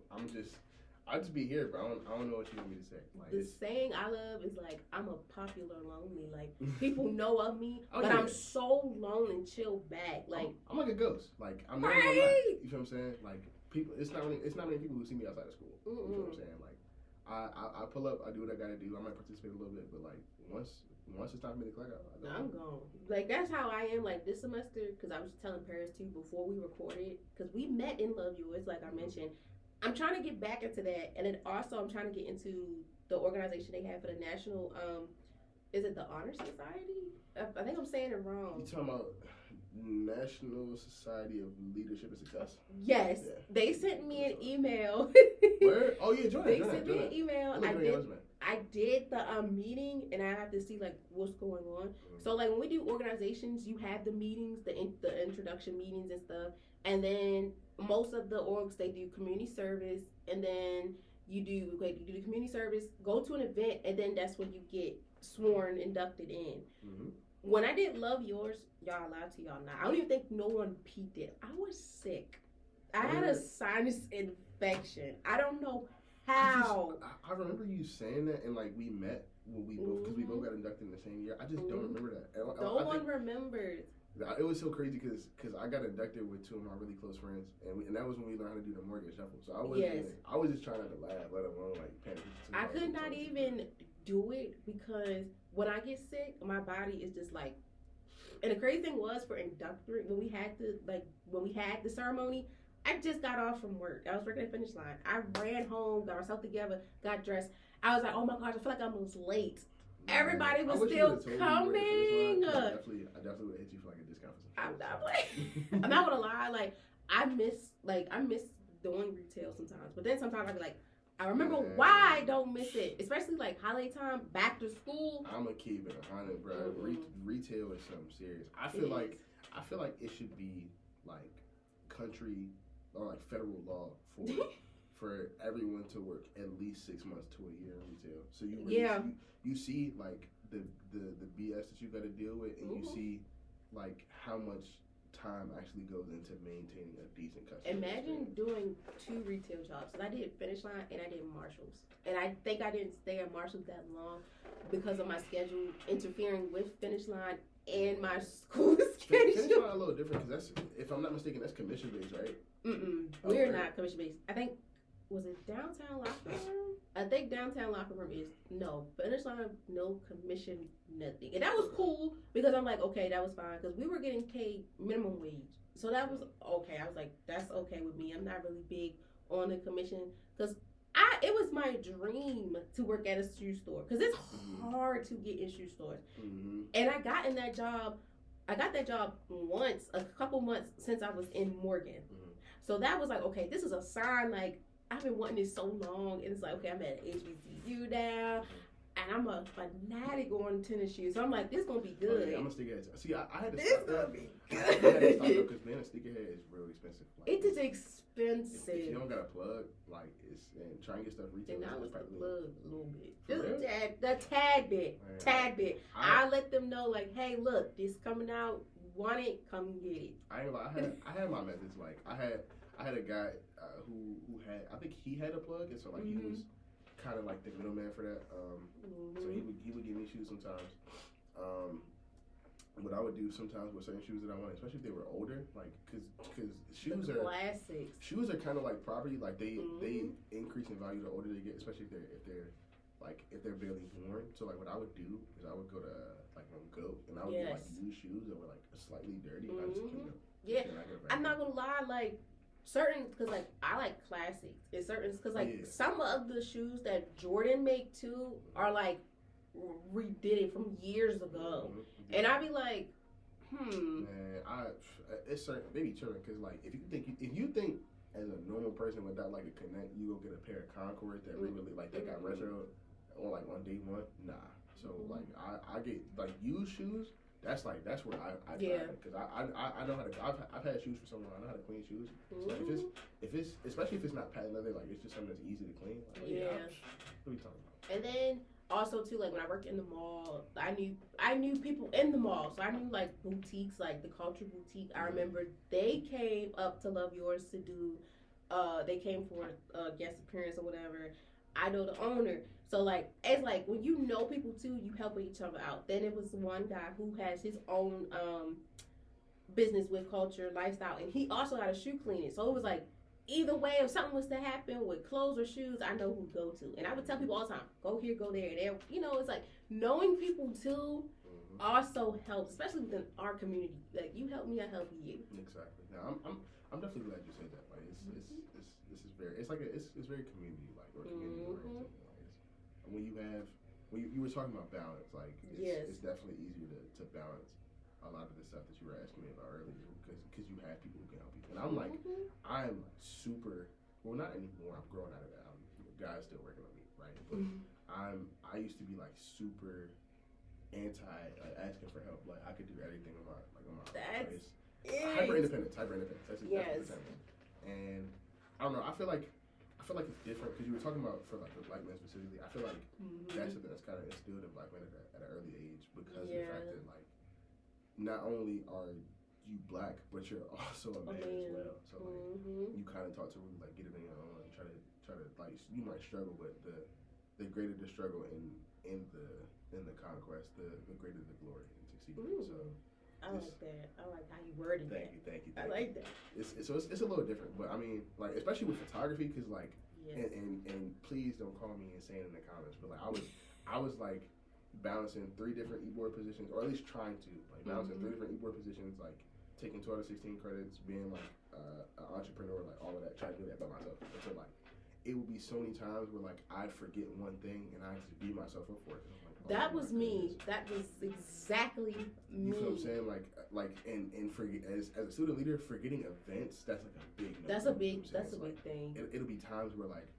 I just be here, bro. I don't know what you want me to say. Like, the saying I love is like, I'm a popular lonely. Like, people know of me, oh, but yeah. I'm so lone and chill back. Like, I'm like a ghost. Like, I'm never right. gonna lie. You feel what I'm saying? Like, people, it's not many people who see me outside of school. You feel what I'm saying? Like, I pull up, I do what I gotta do. I might participate a little bit, but like once it's time for me to clock out, I'm gone. Like, that's how I am. Like, this semester, because I was telling Paris too before we recorded, because we met in Love Yours, like I mentioned. I'm trying to get back into that, and then also I'm trying to get into the organization they have for the national. Is it the Honor Society? I think I'm saying it wrong. You talking about National Society of Leadership and Success? Yes, yeah. They sent me an email. Where? Oh yeah, join They sent me an email. I did the meeting, and I have to see like what's going on. So like when we do organizations, you have the meetings, the introduction meetings and stuff, and then most of the orgs they do community service, and then you do the community service, go to an event, and then that's when you get sworn inducted in. When I did Love Yours, y'all, I lied to y'all now. I don't even think no one peeped it. I was sick. I had a sinus infection. I don't know how. I remember you saying that, and like we met when we both, because we both got inducted in the same year. I just don't remember that. No one remembers. It was so crazy because I got inducted with two of my really close friends, and that was when we learned how to do the mortgage shuffle. So I was just trying not to laugh, let alone like panic. I could not even do it because when I get sick, my body is just like. And the crazy thing was for inductory when we had the ceremony, I just got off from work. I was working at Finish Line. I ran home, got myself together, got dressed. I was like, oh my gosh, I feel like I was late. Everybody was still coming. I definitely would hit you for like a discount for some. I'm not playing. I'm not gonna lie. Like I miss doing retail sometimes, but then sometimes I be like, I remember why I don't miss it, especially like holiday time, back to school. I'm gonna keep it 100, bro. Retail is something serious. I feel like it should be like country or like federal law for everyone to work at least 6 months to a year in retail. So you really you see like the BS that you got to deal with, and you see like how much time actually goes into maintaining a decent customer. Imagine doing 2 retail jobs. So I did Finish Line and I did Marshalls, and I think I didn't stay at Marshalls that long because of my schedule interfering with Finish Line and my school schedule. Finish Line a little different because that's, if I'm not mistaken, that's commission based, right? We're not commission based. I think. Was it downtown locker room? I think downtown locker room is no Finish Line, no commission, nothing, and that was cool because I'm like, okay, that was fine because we were getting paid minimum wage, so that was okay. I was like, that's okay with me. I'm not really big on the commission because it was my dream to work at a shoe store because it's hard to get in shoe stores, and I got that job once, a couple months since I was in Morgan, so that was like, okay, this is a sign like. I've been wanting this so long, and it's like, okay, I'm at HBCU now, and I'm a fanatic on tennis shoes. So I'm like, this gonna be good. Oh, yeah, I'm a sneakerhead. See, I had to this stop gonna that. be I had to stop that because being a sneakerhead is real expensive. Like, it is expensive. If you don't got a plug, like and try and get stuff retail. And I was the plug a little bit, just a tad bit. I let them know like, hey, look, this coming out. Want it? Come get it. I ain't gonna lie. I had my methods. Like I had a guy who had, I think he had a plug, and so like he was kind of like the middleman for that. So he would give me shoes sometimes. What I would do sometimes with certain shoes that I wanted, especially if they were older, like because shoes are classics. Shoes are kind of like property. Like they increase in value the older they get, especially if they're barely worn. So like what I would do is I would go to like Home Goat, and I would get like used shoes that were like slightly dirty. And I just clean them. Yeah, I'm not gonna lie, like. Certain, because like I like classics, and certain, because like some of the shoes that Jordan make too are like redid it from years ago, and I be like, Man, it's certain, maybe tripping because like if you think as a normal person without like a connect, you go get a pair of Concords that really like that got retro or like on day one, nah. So like I get like used shoes. That's where I because I know how to. I've had shoes for so long. I know how to clean shoes. So if it's especially if it's not patent leather, like it's just something that's easy to clean. Like, what are we talking about? And then also too, like when I worked in the mall, I knew people in the mall, so I knew like boutiques, like the Culture Boutique. I remember they came up to Love Yours to do they came for a guest appearance or whatever. I know the owner. So like it's like when you know people too, you helping each other out. Then it was one guy who has his own business with culture, lifestyle, and he also had a shoe cleaning. So it was like either way, if something was to happen with clothes or shoes, I know who to go to. And I would tell people all the time, go here, go there. And you know, it's like knowing people too also helps, especially within our community. Like you help me, I help you. Exactly. Now I'm definitely glad you said that. Like it's very community like or community oriented. Like when you were talking about balance, like it's definitely easier to balance a lot of the stuff that you were asking me about earlier because you have people who can help you. And I'm like I'm super not anymore. I'm growing out of that. God's still working on me, right? But I used to be like super anti asking for help. Like I could do everything on my own. That's hyper independence. That's exactly the term. And I don't know. I feel like it's different because you were talking about for like the black man specifically. I feel like that's something that's kind of instilled in black men at an early age because of the fact that like not only are you black but you're also a man as well. So like you kind of taught to really like get it in your own and try to like you might struggle, but the greater the struggle in the conquest, the greater the glory in succeeding. So I like that. I like how you worded that. Thank you. I like that. It's a little different, but I mean, like especially with photography, because like, and please don't call me insane in the comments, but like I was like balancing 3 different e-board positions, or at least trying to like balancing 3 different e-board positions, like taking 12 to 16 credits, being like an entrepreneur, like all of that, trying to do that by myself. Until like it would be so many times where like I'd forget one thing and I had to beat myself up for it. That was me. That was exactly me. You feel what I'm saying? Like, and for as a student leader, forgetting events, that's like a big. That's a big thing. It'll be times where like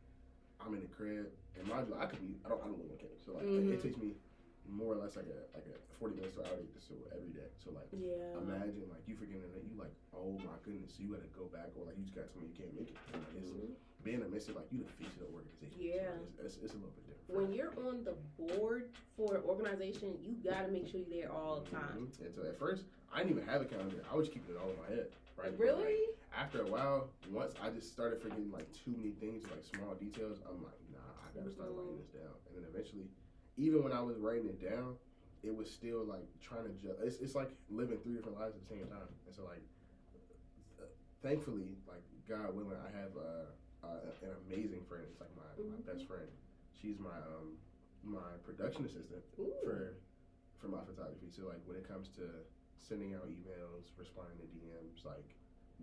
I'm in the crib, and mind you, I don't live in Cape, so like it takes me more or less like a 40 minutes to hour to school every day. So like, imagine like you forgetting that you like, oh my goodness, so you got to go back, or like you just got something you can't make it. Like, being a mister, like you the face of the organization. Yeah, so it's a little bit different. When you're on the board for an organization, you gotta make sure you're there all the time. And so at first, I didn't even have a calendar. I was keeping it all in my head. Right? Really? Like, after a while, once I just started forgetting like too many things, like small details, I'm like, nah, I gotta start writing this down. And then eventually, even when I was writing it down, it was still like trying to judge. It's like living 3 different lives at the same time. And so like, thankfully, like God willing, I have an amazing friend. It's like my best friend. She's my production assistant for my photography. So like when it comes to sending out emails, responding to DMs, like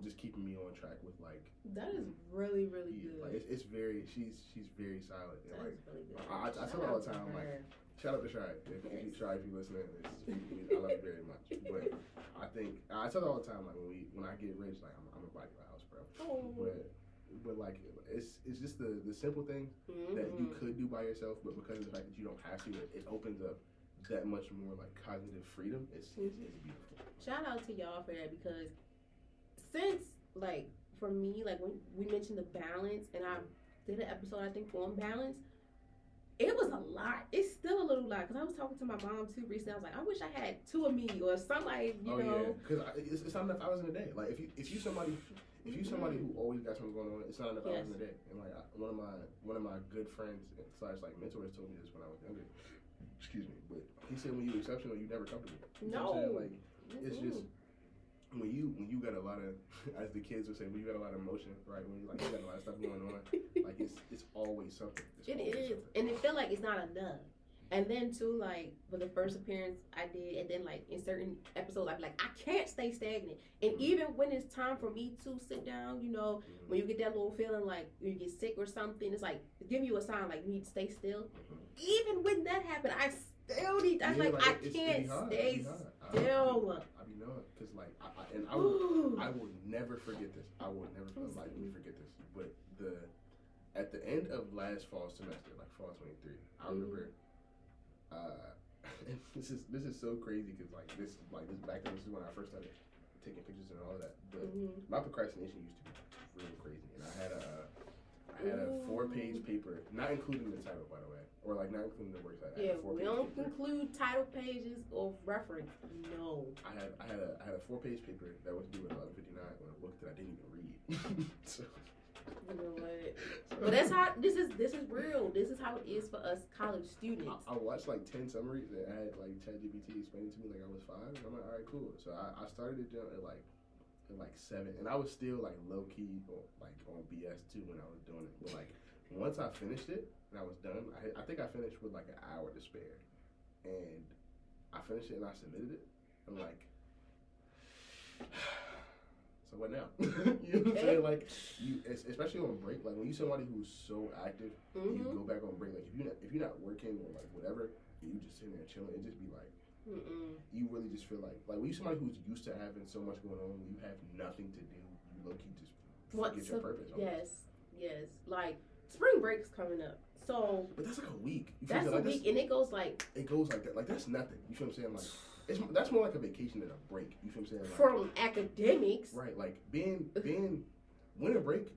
just keeping me on track with like that is really really good. Like it's very she's very solid. And that like is really good. I tell her all the time like shout out to Shai if you listening. I love you very much. But I think I tell her all the time like when I get rich, like I'm gonna buy you a house, bro. But like it's just the simple things that you could do by yourself, but because of the fact that you don't have to, it opens up that much more like cognitive freedom. It's beautiful. Shout out to y'all for that, because since like for me, like when we mentioned the balance, and I did an episode I think on balance, it was a lot. It's still a little lot, because I was talking to my mom too recently. I was like, I wish I had 2 of me or somebody, you know. Because it's not enough hours in a day. Like if you somebody who always got something going on, it's not enough hours in a day. And like one of my good friends / like mentors told me this when I was younger. Excuse me, but he said when you're exceptional, you're never comfortable. You know what I'm saying? Like it's just when you got a lot of, as the kids would say, when you got a lot of emotion, right? When you got a lot of stuff going on, like it's always something. It is, and it feel like it's not enough. And then too, like for the first appearance I did, and then like in certain episodes, I'd be like, I can't stay stagnant. And even when it's time for me to sit down, you know, when you get that little feeling like you get sick or something, it's like giving you a sign like you need to stay still. Even when that happened, I still need. I can't stay still. I be knowing, because like I will never forget this. I will never forget this. But at the end of last fall semester, like fall 23, I remember. And this is so crazy, because like this back then, this is when I first started taking pictures and all of that. But my procrastination used to be real crazy, and I had a 4-page paper, not including the title, by the way, or like not including the works. We don't include title pages or reference. No. I had a 4-page paper that was due at 11:59 on a book that I didn't even read. So But that's how this is real. This is how it is for us college students. I watched like 10 summaries that had like ChatGPT explaining to me like I was 5. And I'm like, all right, cool. So I started it at like 7, and I was still like low key like on BS too when I was doing it. But like once I finished it and I was done, I think I finished with like an hour to spare, and I finished it and I submitted it. I'm like, so what now? You know what I'm saying? Like you, especially on break. Like when you somebody who's so active, and you go back on break. Like if you're not working or like whatever, and you just sitting there chilling, it just be like. You really just feel like when you somebody who's used to having so much going on, when you have nothing to do, you low key just forget your purpose. Yes. Like spring break's coming up, so but that's like a week. That's a week, and it goes like that. Like that's nothing. You feel what I'm saying? Like that's more like a vacation than a break. You feel what I'm saying? Like, from academics, right? Like being winter break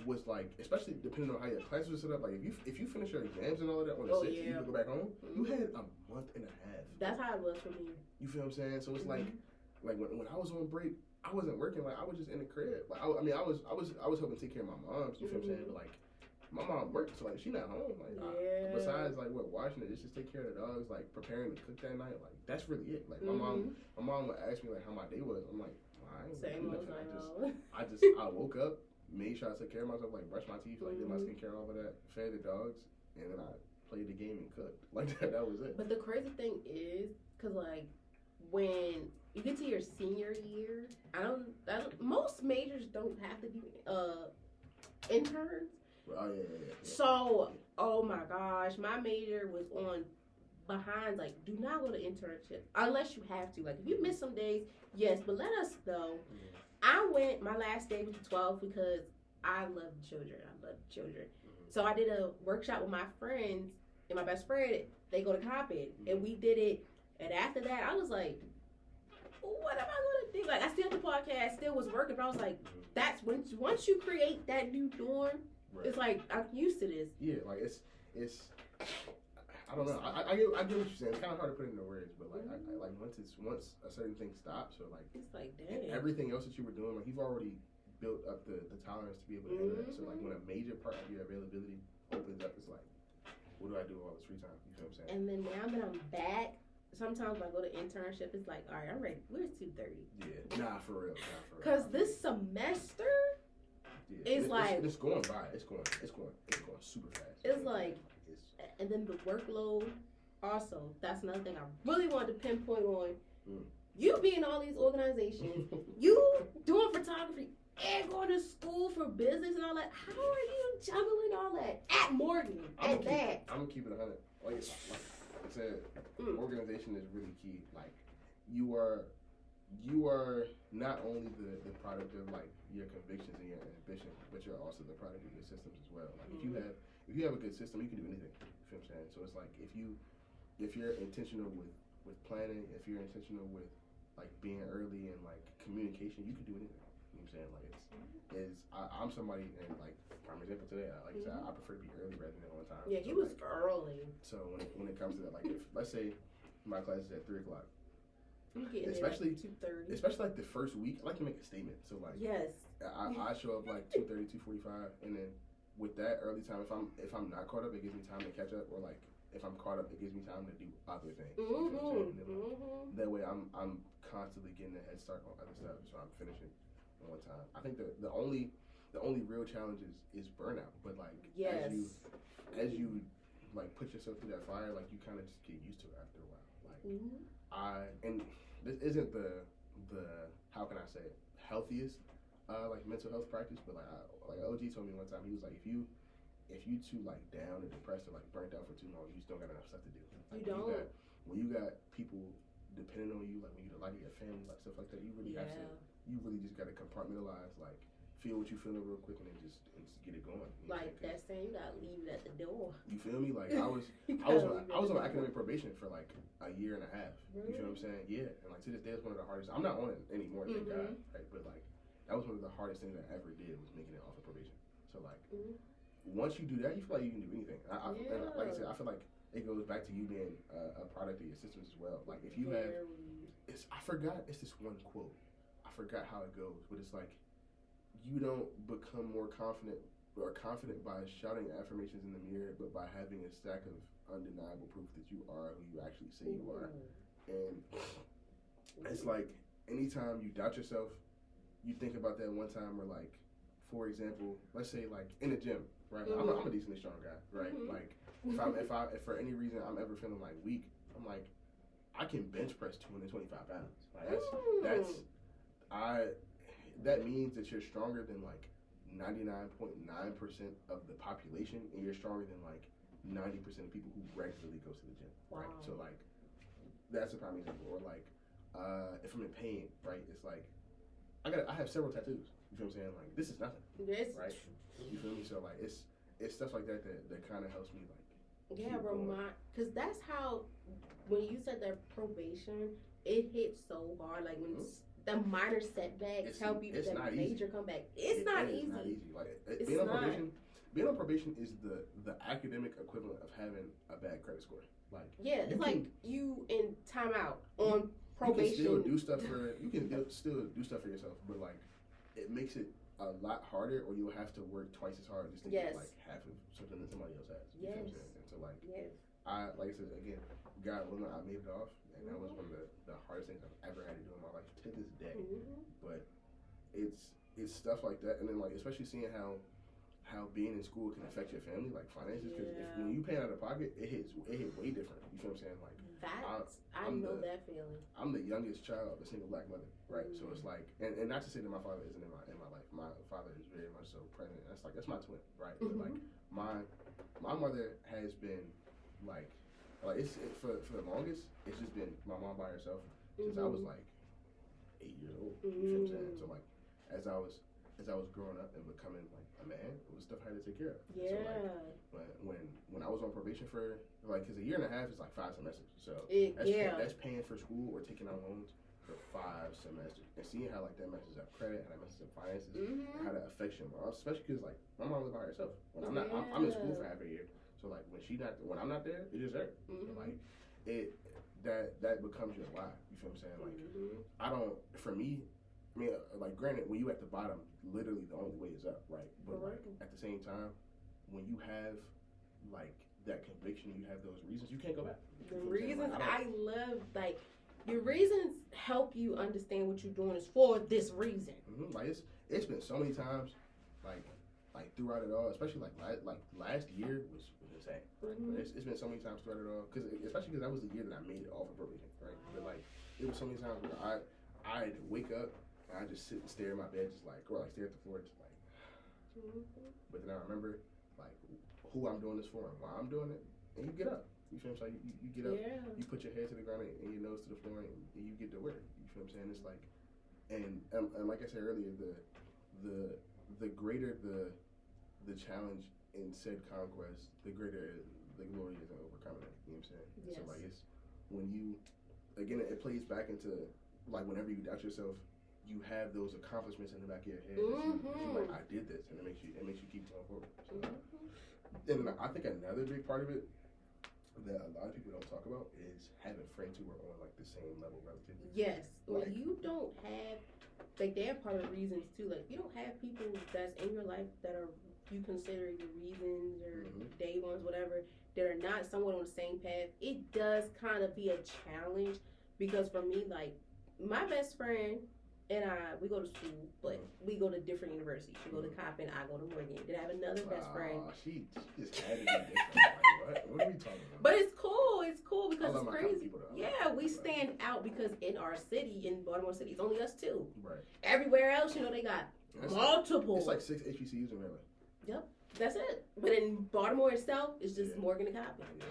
was like, especially depending on how your classes were set up. Like if you finish your exams and all of that on the 6th, you can go back home. You had a month and a half. That's how it was for me. You feel what I'm saying? So it's like when I was on break, I wasn't working. Like I was just in the crib. Like I was helping take care of my mom. You feel what I'm saying? But like my mom worked, so like she not home. Like besides like washing the dishes, take care of the dogs, like preparing to cook that night. Like that's really it. Like my mom would ask me like how my day was. I'm like, well, I ain't do nothing. I woke up, made sure I took care of myself, like brushed my teeth, like did my skincare, all of that, fed the dogs, and then I played the game and cooked. Like that was it. But the crazy thing is, cause like when you get to your senior year, most majors don't have to be interns. Oh yeah. So, oh my gosh, my major was on behind. Like, do not go to internship unless you have to. Like, if you miss some days, yes, but let us know. I went. My last day was the 12th because I love children. So I did a workshop with my friends and my best friend. They go to Coppin, and we did it. And after that, I was like, what am I gonna do? Like, I still had the podcast, still was working, but I was like, that's once you create that new dorm. Right. It's like I'm used to this. Yeah, like it's. I don't know. I get what you're saying. It's kind of hard to put into words, but like I like once a certain thing stops, or like it's like dang. Everything else that you were doing, like you've already built up the tolerance to be able to handle that. So like when a major part of your availability opens up, it's like, what do I do with all this free time? You know what I'm saying? And then now that I'm back, sometimes when I go to internship, it's like, all right, I'm ready. Where's 2:30? Yeah, nah, for real. Cause this semester. It's like it's going by. It's going super fast. It's like, and then the workload. Also, that's another thing I really wanted to pinpoint on. You be in all these organizations, you doing photography and going to school for business and all that. How are you juggling all that at Morgan? I'm gonna keep it 100. Like I said, organization is really key. Like you are not only the product of like your convictions and your ambition, but you're also the product of your systems as well. Like if you have a good system, you can do anything. You feel what I'm saying? So it's like if you're intentional with planning, if you're intentional with like being early and like communication, you can do anything. You know what I'm saying? Like I'm somebody, and like prime example today, like I said, I prefer to be early rather than on time. Yeah, he was early. So when it comes to that, like if let's say my class is at 3:00. Especially 2:30. Especially like the first week, I like to make a statement. So like, yes, I show up like 2:30, 2:45, and then with that early time, if I'm not caught up, it gives me time to catch up, or like if I'm caught up, it gives me time to do other things. You know that way, I'm constantly getting a head start on other stuff, so I'm finishing on time. I think the only real challenge is burnout, but like as you like put yourself through that fire, like you kind of just get used to it after a while. Like and this isn't the how can I say it, healthiest like mental health practice, but like OG told me one time, he was like, if you too like down and depressed or like burnt out for too long, you just don't got enough stuff to do. Like, you don't. When you got people depending on you, like when you like your family, like stuff like that, you really just gotta compartmentalize, like feel what you feeling real quick and then just get it going. Like that saying, you gotta leave it at the door. You feel me? Like I was on academic probation for like a year and a half. Really? You feel what I'm saying? Yeah. And like to this day, it's one of the hardest. I'm not on it anymore, thank God. Right? But like that was one of the hardest things I ever did, was making it off of probation. So like once you do that, you feel like you can do anything. And like I said, I feel like it goes back to you being a product of your systems as well. Like if you have, I forgot, it's this one quote. I forgot how it goes, but it's like, you don't become more confident are confident by shouting affirmations in the mirror, but by having a stack of undeniable proof that you are who you actually say you are. And it's like anytime you doubt yourself, you think about that one time where, like, for example, let's say like in the gym, right? I'm a decently strong guy, right? Like if for any reason I'm ever feeling like weak, I'm like, I can bench press 225 pounds. Like that means that you're stronger than like 99.9% of the population, and you're stronger than like 90% of people who regularly go to the gym, right? So like that's a prime example. Or like if I'm in pain, right? It's like I have several tattoos. You feel what I'm saying? Like this is nothing, right? You feel me? So like it's stuff like that kind of helps me like. Yeah, because that's how when you said that probation, it hits so hard. Like when the minor setbacks help you with the major comeback. It's not easy. It's not easy. Like being on probation is the academic equivalent of having a bad credit score. Like it's like you in timeout on probation. You can still do stuff for yourself, but like it makes it a lot harder, or you'll have to work twice as hard just to get like half of something that somebody else has. You know what I'm saying? And so like I said again, God willing, I made it off, and that was one of the hardest things I've ever had to do in my life to this day. But it's stuff like that, and then like especially seeing how being in school can affect your family, like finances. Because when you pay out of pocket, it hit way different. You feel what I'm saying? Like I know that feeling. I'm the youngest child of a single black mother, right? So it's like, and not to say that my father isn't in my life. My father is very much so present. That's my twin, right? But like my mother has been like for the longest, it's just been my mom by herself since I was like 8 years old. You feel what I'm saying? So like as I was growing up and becoming like a man, it was stuff I had to take care of. Yeah. So like when I was on probation for like, because a year and a half is like 5 semesters, so that's paying for school or taking out loans for 5 semesters, and seeing how like that messes up credit, how that messes up finances, and how that affects your mom, especially because like my mom lives by herself. When I'm not, I'm in school for half a year, so like when I'm not there, it's just her. So, like that becomes your life. You feel what I'm saying? Like I don't. For me, I mean, like granted, when you at the bottom, literally the only way is up, right? But like at the same time, when you have like that conviction, you have those reasons, you can't go back. The reasons I love, like, your reasons help you understand what you're doing is for this reason. Like it's been so many times, like throughout it all, especially like last year was insane. Right? It's been so many times throughout it all, especially because that was the year that I made it off of probation, right? But like it was so many times where I had to wake up and I just sit and stare at my bed, just like, or like stare at the floor, just like. But then I remember like who I'm doing this for and why I'm doing it, and you get up. You feel what I'm saying? You get up, you put your head to the ground and your nose to the floor, and you get to work. You feel what I'm saying? It's like, and like I said earlier, the greater the challenge in said conquest, the greater the glory is in overcoming it. You know what I'm saying? Yes. So like it's when you, again, it plays back into like whenever you doubt yourself, you have those accomplishments in the back of your head. You're like, I did this, and it makes you keep going forward. So, and I think another big part of it that a lot of people don't talk about is having friends who are on like the same level relatively. Yes, or you don't have like they're part of the reasons too. Like you don't have people that's in your life that are you consider your reasons or day ones, whatever, that are not somewhat on the same path. It does kind of be a challenge because for me, like my best friend and we go to school, but we go to different universities. She go to Coppin, I go to Morgan. Then I have another best friend. She just had to be different. What are we talking about? But it's cool because it's crazy. Yeah, we stand out because in our city, in Baltimore City, it's only us two. Right. Everywhere else, they got multiple. It's like 6 HBCUs in Maryland. Yep, that's it. But in Baltimore itself, it's just Morgan and Coppin. Yeah.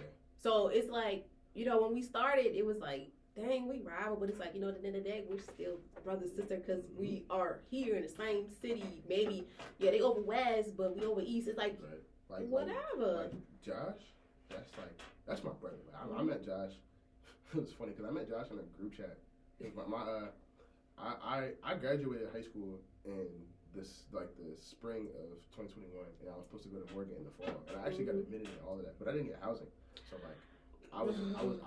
So it's like, when we started, it was like, dang, we rival, but it's like, at the end of the day, we're still brother, sister, because we are here in the same city. Maybe, they over west, but we over east. It's like, whatever. Like Josh, that's my brother. I met Josh. It was funny because I met Josh in a group chat. I graduated high school in the spring of 2021, and I was supposed to go to Morgan in the fall, and I actually got admitted and all of that, but I didn't get housing. So like, I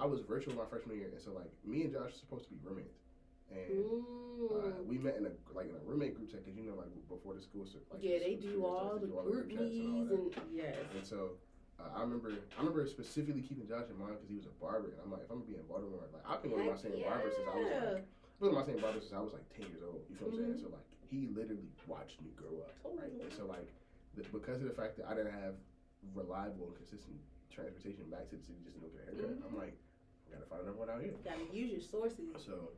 was virtual my freshman year, and so like me and Josh were supposed to be roommates, and we met in a roommate group chat because like before the school like they do all the group meetings and yes. And so I remember specifically keeping Josh in mind because he was a barber, and I'm like, if I'm gonna be in Baltimore, like I've been going to my same barber since I was like 10 years old. You feel what I'm saying? So like he literally watched me grow up, right? And so like because of the fact that I didn't have reliable and consistent transportation back to the city just to go get a haircut, I'm like, I gotta find another one out here. Gotta use your sources. So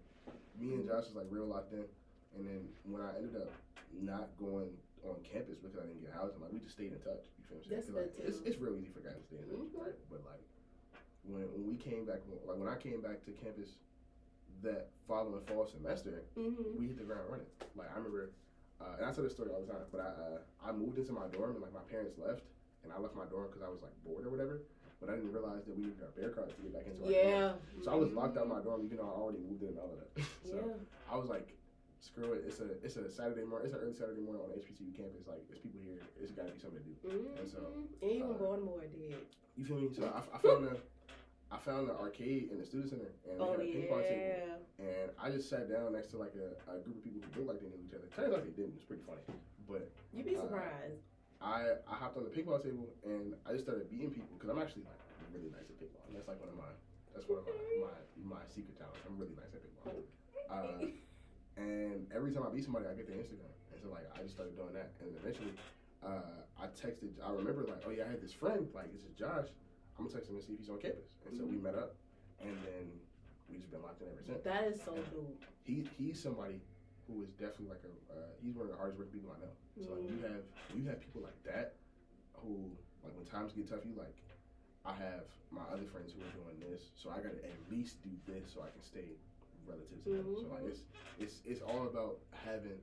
me and Josh was like real locked in, and then when I ended up not going on campus because I didn't get housing, like we just stayed in touch. You feel what I'm saying? That's good too. It's real easy for guys to stay in touch, right? But like when we came back, like when I came back to campus that following fall semester, we hit the ground running. Like I remember, and I tell this story all the time, but I moved into my dorm and like my parents left, and I left my dorm because I was like bored or whatever. But I didn't realize that we needed our bear cards to get back into our dorm. So I was locked out of my dorm even though I already moved in and all of that. So I was like, screw it. It's a Saturday morning. It's an early Saturday morning on the HBCU campus. Like there's people here. It's got to be something to do. And so even Baltimore did. You feel me? So I found the arcade in the student center, and they had a ping pong table. And I just sat down next to like a group of people who looked like they knew each other. Turns out they didn't. It's pretty funny. But you'd be surprised. I hopped on the ping pong table and I just started beating people because I'm actually like really nice at ping pong. That's like one of my secret talents. I'm really nice at ping pong. And every time I beat somebody, I get their Instagram, and so like I just started doing that. And eventually, I remember like, oh yeah, I had this friend, like this is Josh. I'm gonna text him and see if he's on campus. And so we met up, and then we just been locked in ever since. That is so dope. He's somebody who is definitely like he's one of the hardest working people I know. So like you have people like that who like when times get tough, you like I have my other friends who are doing this, so I gotta at least do this so I can stay relative to them. So like it's all about having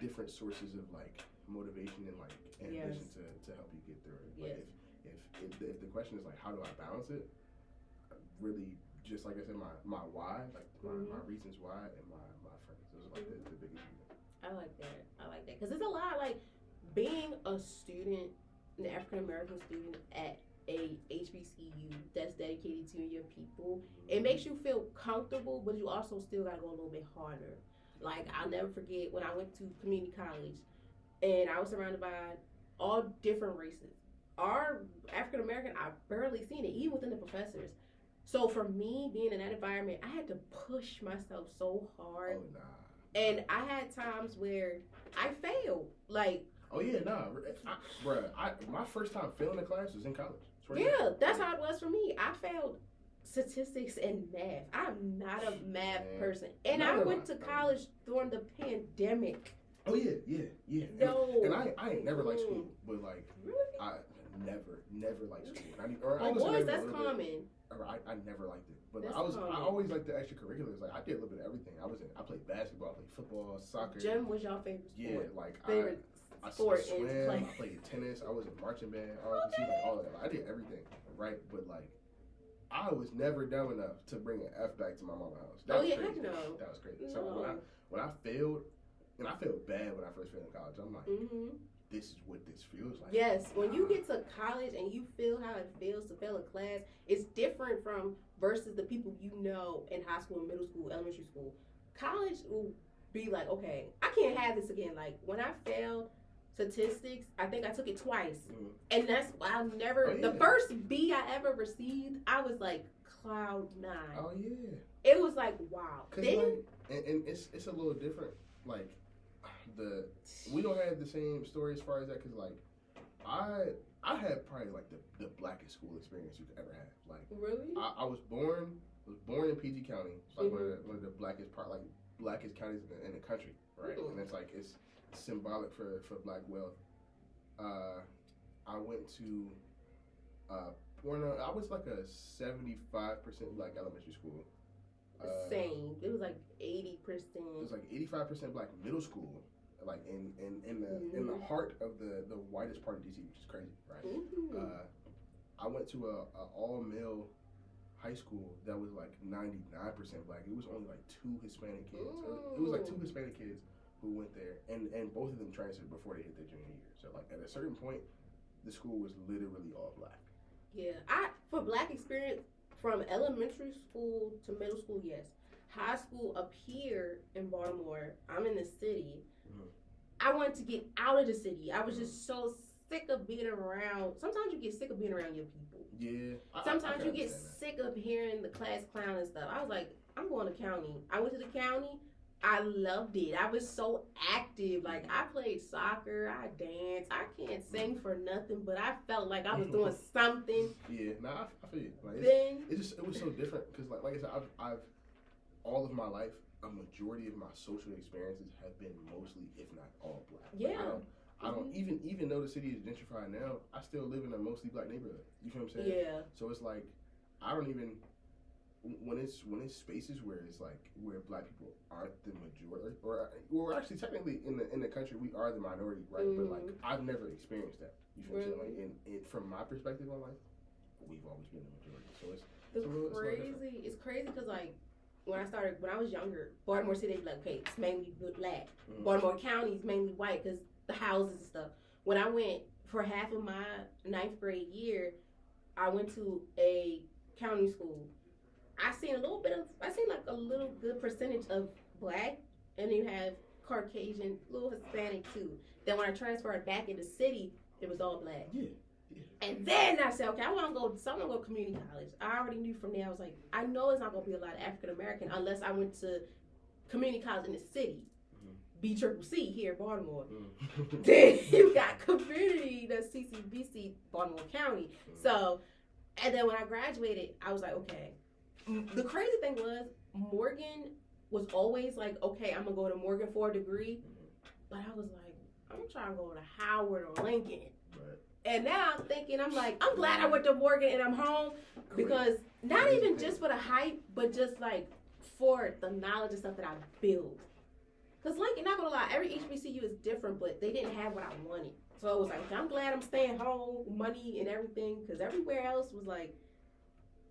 different sources of like motivation and like ambition to help you get through it. Like if the question is like how do I balance it, really just like I said, my why, like my reasons why, and my friends. Those are like the biggest reasons. I like that because it's a lot like being a student, an African American student at a HBCU that's dedicated to your people. It makes you feel comfortable, but you also still gotta go a little bit harder. Like I'll never forget when I went to community college and I was surrounded by all different races. Our African American, I've barely seen it, even within the professors. So for me, being in that environment, I had to push myself so hard. Oh, nah. And I had times where I failed. Like, oh yeah, nah, bruh. My first time failing a class was in college. Yeah, that's how it was for me. I failed statistics and math. I'm not a math person, and I went to college during the pandemic. Oh yeah. No, and I ain't never liked school, but like really? I never liked school. Boys, that's common. I never liked it, but I always liked the extracurriculars. Like I did a little bit of everything. I played basketball, I played football, soccer. Gym was your favorite sport? Yeah, like favorite sport I swam, and play. I played tennis. I was in marching band. ROTC, like all of that. I did everything, right? But like, I was never dumb enough to bring an F back to my mama's house. That was crazy. No. That was crazy. So when I failed, and I felt bad when I first failed in college. I'm like, this is what this feels like. Yes, when you get to college and you feel how it feels to fail a class, it's different from versus the people you know in high school, middle school, elementary school. College will be like, okay, I can't have this again. Like when I failed statistics, I think I took it twice, and that's why I never. Oh, yeah. The first B I ever received, I was like cloud 9. Oh yeah. It was like wow. Then, like, and it's a little different. Like we don't have the same story as far as that, because like I had probably like the blackest school experience you could ever have. Like really, I was born in PG County, like one of the blackest counties in the country, right? And it's like it's symbolic for black wealth. I went to I was like a 75% black elementary school. Same. It was like 80%. It was like 85% black middle school, like in the heart of the whitest part of DC, which is crazy, right? I went to a all male high school that was like 99% black. It was only like 2 Hispanic kids. It was like 2 Hispanic kids who went there, and both of them transferred before they hit their junior year. So like at a certain point, the school was literally all black. Yeah, for black experience from elementary school to middle school, yes. high school up here in Baltimore. I'm in the city. Mhm. I wanted to get out of the city. I was just so sick of being around. Sometimes you get sick of being around your people. Yeah. Sometimes I you get understand that. sick of hearing the class clown and stuff. I was like, I'm going to county. I went to the county. I loved it. I was so active. Like, I played soccer. I danced. I can't sing for nothing, but I felt like I was doing something. Yeah. Nah, I feel you. Like, Then it was so different because like I said, I've all of my life, a majority of my social experiences have been mostly, if not all, black. Like, yeah. I don't even though the city is gentrified now, I still live in a mostly black neighborhood. You feel what I'm saying? Yeah. So it's like I don't even when it's spaces where it's like where black people aren't the majority, or actually technically in the country we are the minority, right? But like I've never experienced that. You feel what I'm saying? Like and from my perspective on life, we've always been the majority. So it's crazy because like when I was younger, Baltimore City, like, okay, it's mainly black. Baltimore County is mainly white because the houses and stuff. When I went for half of my 9th grade year, I went to a county school. I seen like a little good percentage of black, and then you have Caucasian, little Hispanic too. Then when I transferred back in the city, it was all black. Yeah. And then I said, okay, I want to go community college. I already knew from there. I was like, I know it's not going to be a lot of African American unless I went to community college in the city. BCCC here in Baltimore. Then you got community, that's CCBC, Baltimore County. So, and then when I graduated, I was like, okay. The crazy thing was, Morgan was always like, okay, I'm going to go to Morgan for a degree. But I was like, I'm trying to go to Howard or Lincoln. Right. And now I'm thinking, I'm like, I'm glad I went to Morgan and I'm home. Because not even just for the hype, but just like for the knowledge and stuff that I built. Because Lincoln, not gonna lie, every HBCU is different, but they didn't have what I wanted. So I was like, okay, I'm glad I'm staying home, money and everything. Because everywhere else was like,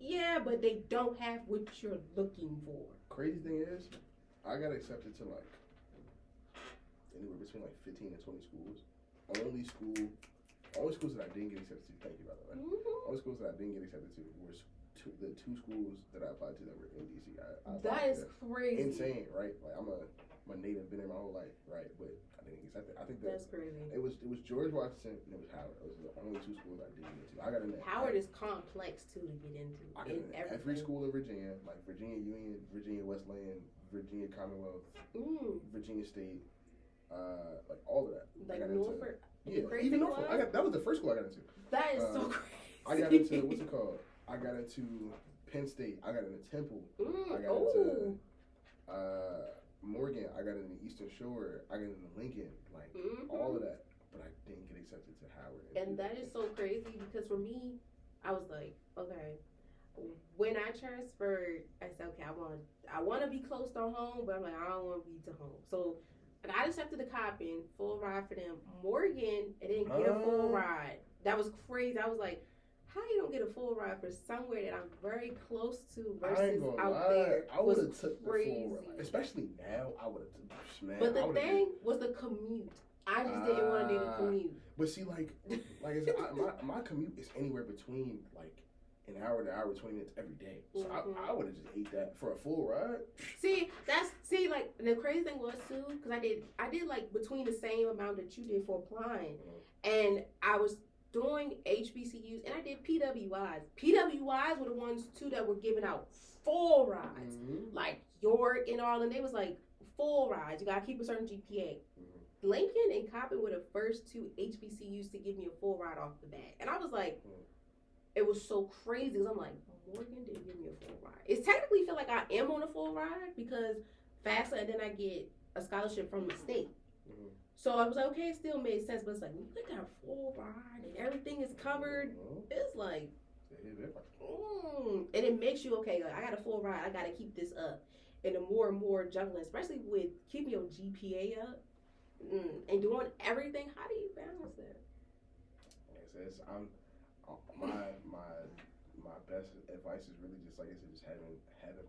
yeah, but they don't have what you're looking for. Crazy thing is, I got accepted to like anywhere between like 15 and 20 schools. Only schools that I didn't get accepted to. Thank you, by the way. Only schools that I didn't get accepted to were the two schools that I applied to that were in DC. That is crazy. Insane, right? Like I'm a native, been there my whole life, right? But I didn't get accepted. I think that's crazy. It was George Washington and it was Howard. Those are the only two schools I didn't get to. I got in there. Howard is complex too to get into. I got in every school in Virginia, like Virginia Union, Virginia Wesleyan, Virginia Commonwealth, Virginia State, like all of that. Like Norfolk. Yeah, even Norfolk. That was the first school I got into. That is so crazy. I got into what's it called? I got into Penn State. I got into Temple. I got into Morgan. I got into Eastern Shore. I got into Lincoln. Like all of that, but I didn't get accepted to Howard. And that is so crazy because for me, I was like, okay. When I transferred, I said, okay, I want to be close to home, but I'm like, I don't want to be to home. So I accepted the Coppin, full ride for them. Morgan, I didn't get a full ride. That was crazy. I was like, how you don't get a full ride for somewhere that I'm very close to versus out there? I would have took the full ride. Especially now, I would have took, man. But the thing was the commute. I just didn't want to do the commute. But see, like I said, my commute is anywhere between like an hour to hour, 20 minutes every day. So I would have just ate that for a full ride. See, like the crazy thing was too, because I did like between the same amount that you did for applying, and I was doing HBCUs and I did PWIs. PWIs were the ones too that were giving out full rides, like York and all, and they was like full rides. You gotta keep a certain GPA. Lincoln and Coppin were the first two HBCUs to give me a full ride off the bat, and I was like. It was so crazy because I'm like, Morgan didn't give me a full ride. It's technically feel like I am on a full ride because FAFSA and then I get a scholarship from the state. So I was like, okay, it still made sense, but it's like, when you got a full ride and everything is covered, it's like, and it makes you, okay, like, I got a full ride, I got to keep this up. And the more and more juggling, especially with keeping your GPA up and doing everything, how do you balance that? My best advice is really just like I said, just having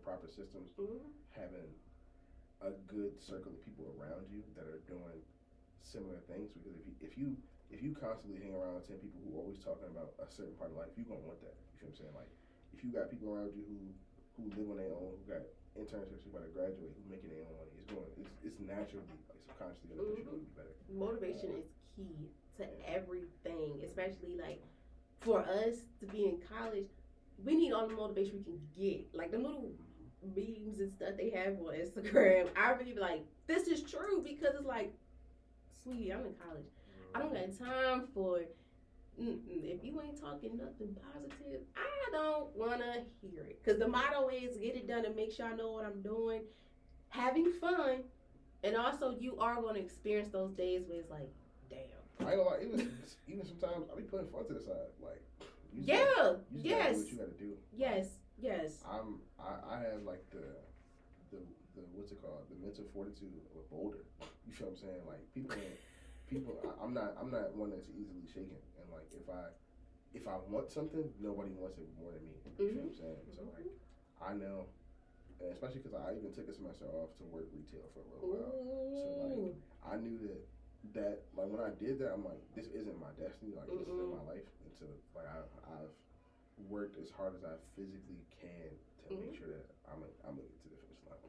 proper systems, having a good circle of people around you that are doing similar things. Because if you constantly hang around with 10 people who are always talking about a certain part of life, you're gonna want that. You feel what I'm saying? Like if you got people around you who live on their own, who got internships, you're about to graduate, who's making their own money. It's naturally, like, subconsciously gonna push you to be better. Motivation is key to everything, especially like for us to be in college. We need all the motivation we can get. Like the little memes and stuff they have on Instagram. I really be like, this is true because it's like, sweetie, I'm in college. I don't got time for if you ain't talking nothing positive, I don't want to hear it. Because the motto is get it done and make sure I know what I'm doing. Having fun. And also, you are going to experience those days where it's like, damn. I ain't gonna lie, even sometimes I be putting fun to the side. Like, you yes. Gotta do what you gotta do. Yes. I have like the what's it called? The mental fortitude of a boulder. You feel what I'm saying? Like I'm not one that's easily shaken. And like if I want something, nobody wants it more than me. You feel what I'm saying? So like I know, and especially because I even took a semester off to work retail for a little while. So like I knew that like when I did that, I'm like, this isn't my destiny. Like this isn't my life. And so like I've worked as hard as I physically can to make sure that I'm gonna get to the finish line.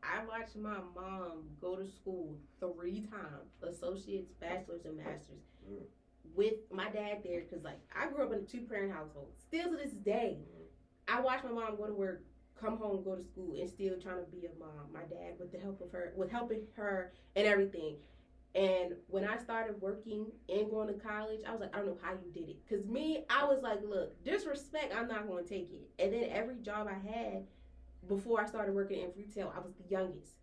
I watched my mom go to school 3 times, associates, bachelor's, and masters, with my dad there. Because like I grew up in a 2-parent household. Still to this day, I watched my mom go to work, come home, go to school, and still trying to be a mom. My dad with the help of her, with helping her and everything. And when I started working and going to college, I was like, I don't know how you did it. Because me, I was like, look, disrespect, I'm not going to take it. And then every job I had before I started working in retail, I was the youngest.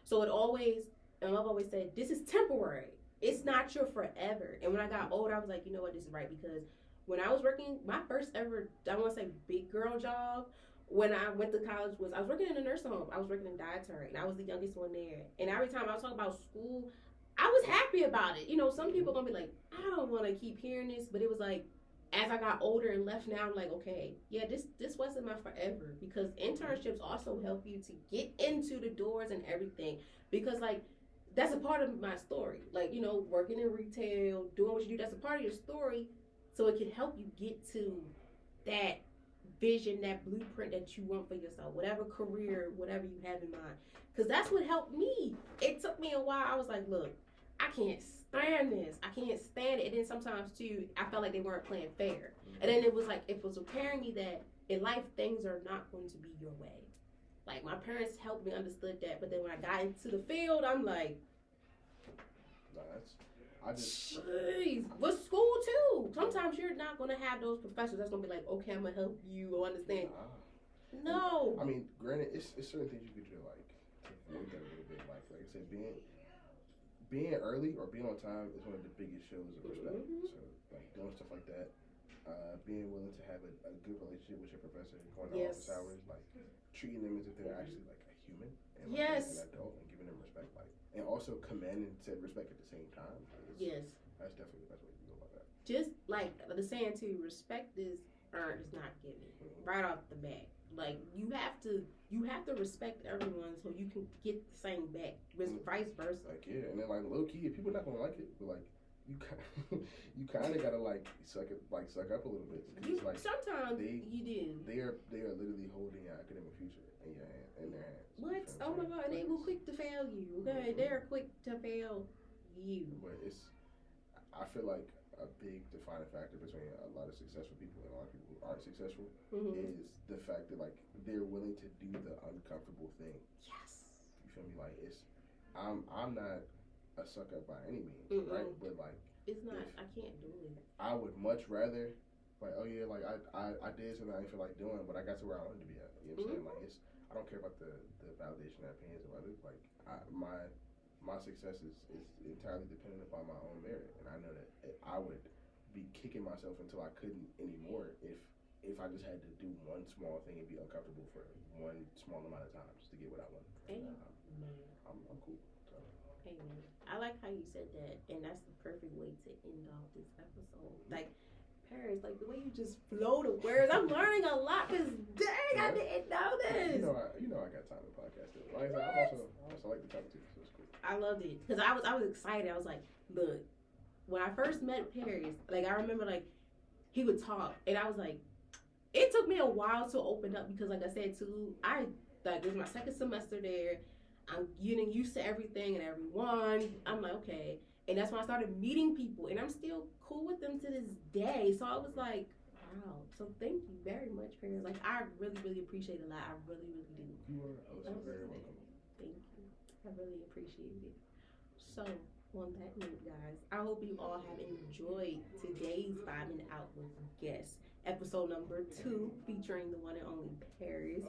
So it always, and I've always said, this is temporary. It's not your forever. And when I got older, I was like, you know what, this is right. Because when I was working, my first ever, I want to say big girl job, when I went to college I was working in a nursing home. I was working in dietary, and I was the youngest one there. And every time I was talking about school, I was happy about it. You know, some people are going to be like, I don't want to keep hearing this. But it was like, as I got older and left now, I'm like, okay, yeah, this wasn't my forever. Because internships also help you to get into the doors and everything. Because, like, that's a part of my story. Like, you know, working in retail, doing what you do, that's a part of your story. So it can help you get to that vision, that blueprint that you want for yourself, whatever career, whatever you have in mind. Because that's what helped me. It took me a while. I was like, look, I can't stand this. I can't stand it. And then sometimes, too, I felt like they weren't playing fair. And then it was like, it was preparing me that in life, things are not going to be your way. Like, my parents helped me understood that. But then when I got into the field, I'm like, jeez, with school, too. Sometimes you're not going to have those professors that's going to be like, okay, I'm going to help you or understand. No. I mean, granted, it's certain things you could do, like, to avoid that a little bit. Like I said, being early or being on time is one of the biggest shows of respect. So, like, doing stuff like that, being willing to have a good relationship with your professor, going to office hours, like, treating them as if they're actually, like, a human and like, an adult, and giving them respect, like, and also commanding said respect at the same time. That's definitely the best way to go about that. Just like the saying too, respect is earned, is not given. Right off the bat. Like you have to respect everyone so you can get the same back. Vice versa. Like and then like low key, people are not gonna like it, but like you kind of gotta like suck up a little bit. Like sometimes you do. They are literally holding your academic future in their hands. What? Oh my God! They were quick to fail you. Okay, they're quick to fail you. But I feel like a big defining factor between a lot of successful people and a lot of people who aren't successful is the fact that like they're willing to do the uncomfortable thing. Yes. You feel me? Like I'm not a sucker by any means, right? But like it's not. I can't do it. I would much rather like I did something I didn't feel like doing, but I got to where I wanted to be at. You know what I'm saying? Like I don't care about the validation and opinions of others. Like my success is entirely dependent upon my own merit, and I know that I would be kicking myself until I couldn't anymore if I just had to do one small thing and be uncomfortable for one small amount of time just to get what I want. I'm cool. So. Amen. I like how you said that, and that's the perfect way to end off this episode. Like, Paris, like the way you just flow the words. I'm learning a lot because dang, I didn't know this. You know I got time to podcast too. Like I also like to talk to you, so it's cool. I loved it because I was excited. I was like, look, when I first met Paris, like I remember like he would talk, and I was like, it took me a while to open up because like I said too, like this is my second semester there. I'm getting used to everything and everyone. I'm like, okay. And that's when I started meeting people, and I'm still cool with them to this day. So I was like, wow. So thank you very much, parents. Like, I really, really appreciate it a lot. I really, really do. You are also very welcome. Thank you. I really appreciate it. So, on that note, guys, I hope you all have enjoyed today's Vibing Out with Guests, episode number 2, featuring the one and only Paris.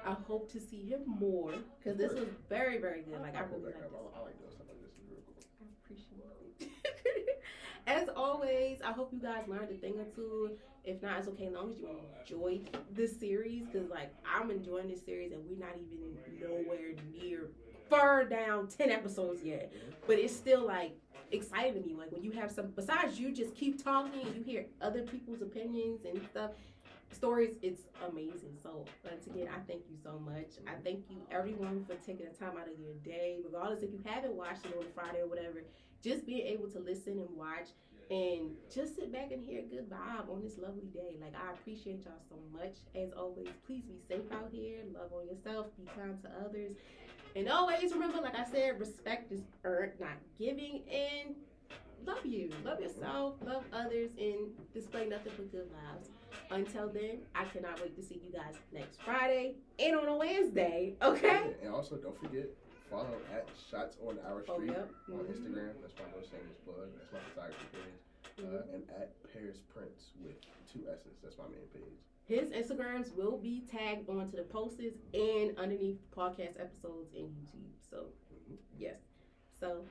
I hope to see him more, because this was very, very good. Like, I really like this. I like doing stuff like this. It's real cool. I appreciate it. As always, I hope you guys learned a thing or two. If not, it's okay as long as you enjoyed this series, because like I'm enjoying this series and we're not even nowhere near far down 10 episodes yet, but it's still like exciting to me. Like when you have some, besides you just keep talking and you hear other people's opinions and stuff, stories, it's amazing. So once again, I thank you so much. I thank you everyone for taking the time out of your day, regardless if you haven't watched it on Friday or whatever, just being able to listen and watch and just sit back and hear a good vibe on this lovely day. Like, I appreciate y'all so much. As always, please be safe out here. Love on yourself. Be kind to others. And always remember, like I said, respect is earned, not giving. And love you. Love yourself. Love others. And display nothing but good vibes. Until then, I cannot wait to see you guys next Friday and on a Wednesday. Okay? And also, don't forget, follow at Shots on Our Street on Instagram. That's my most shameless plug. That's my photography page. And at Paris Prince with 2 S's. That's my main page. His Instagrams will be tagged onto the posts and underneath podcast episodes in YouTube. So, yes. So,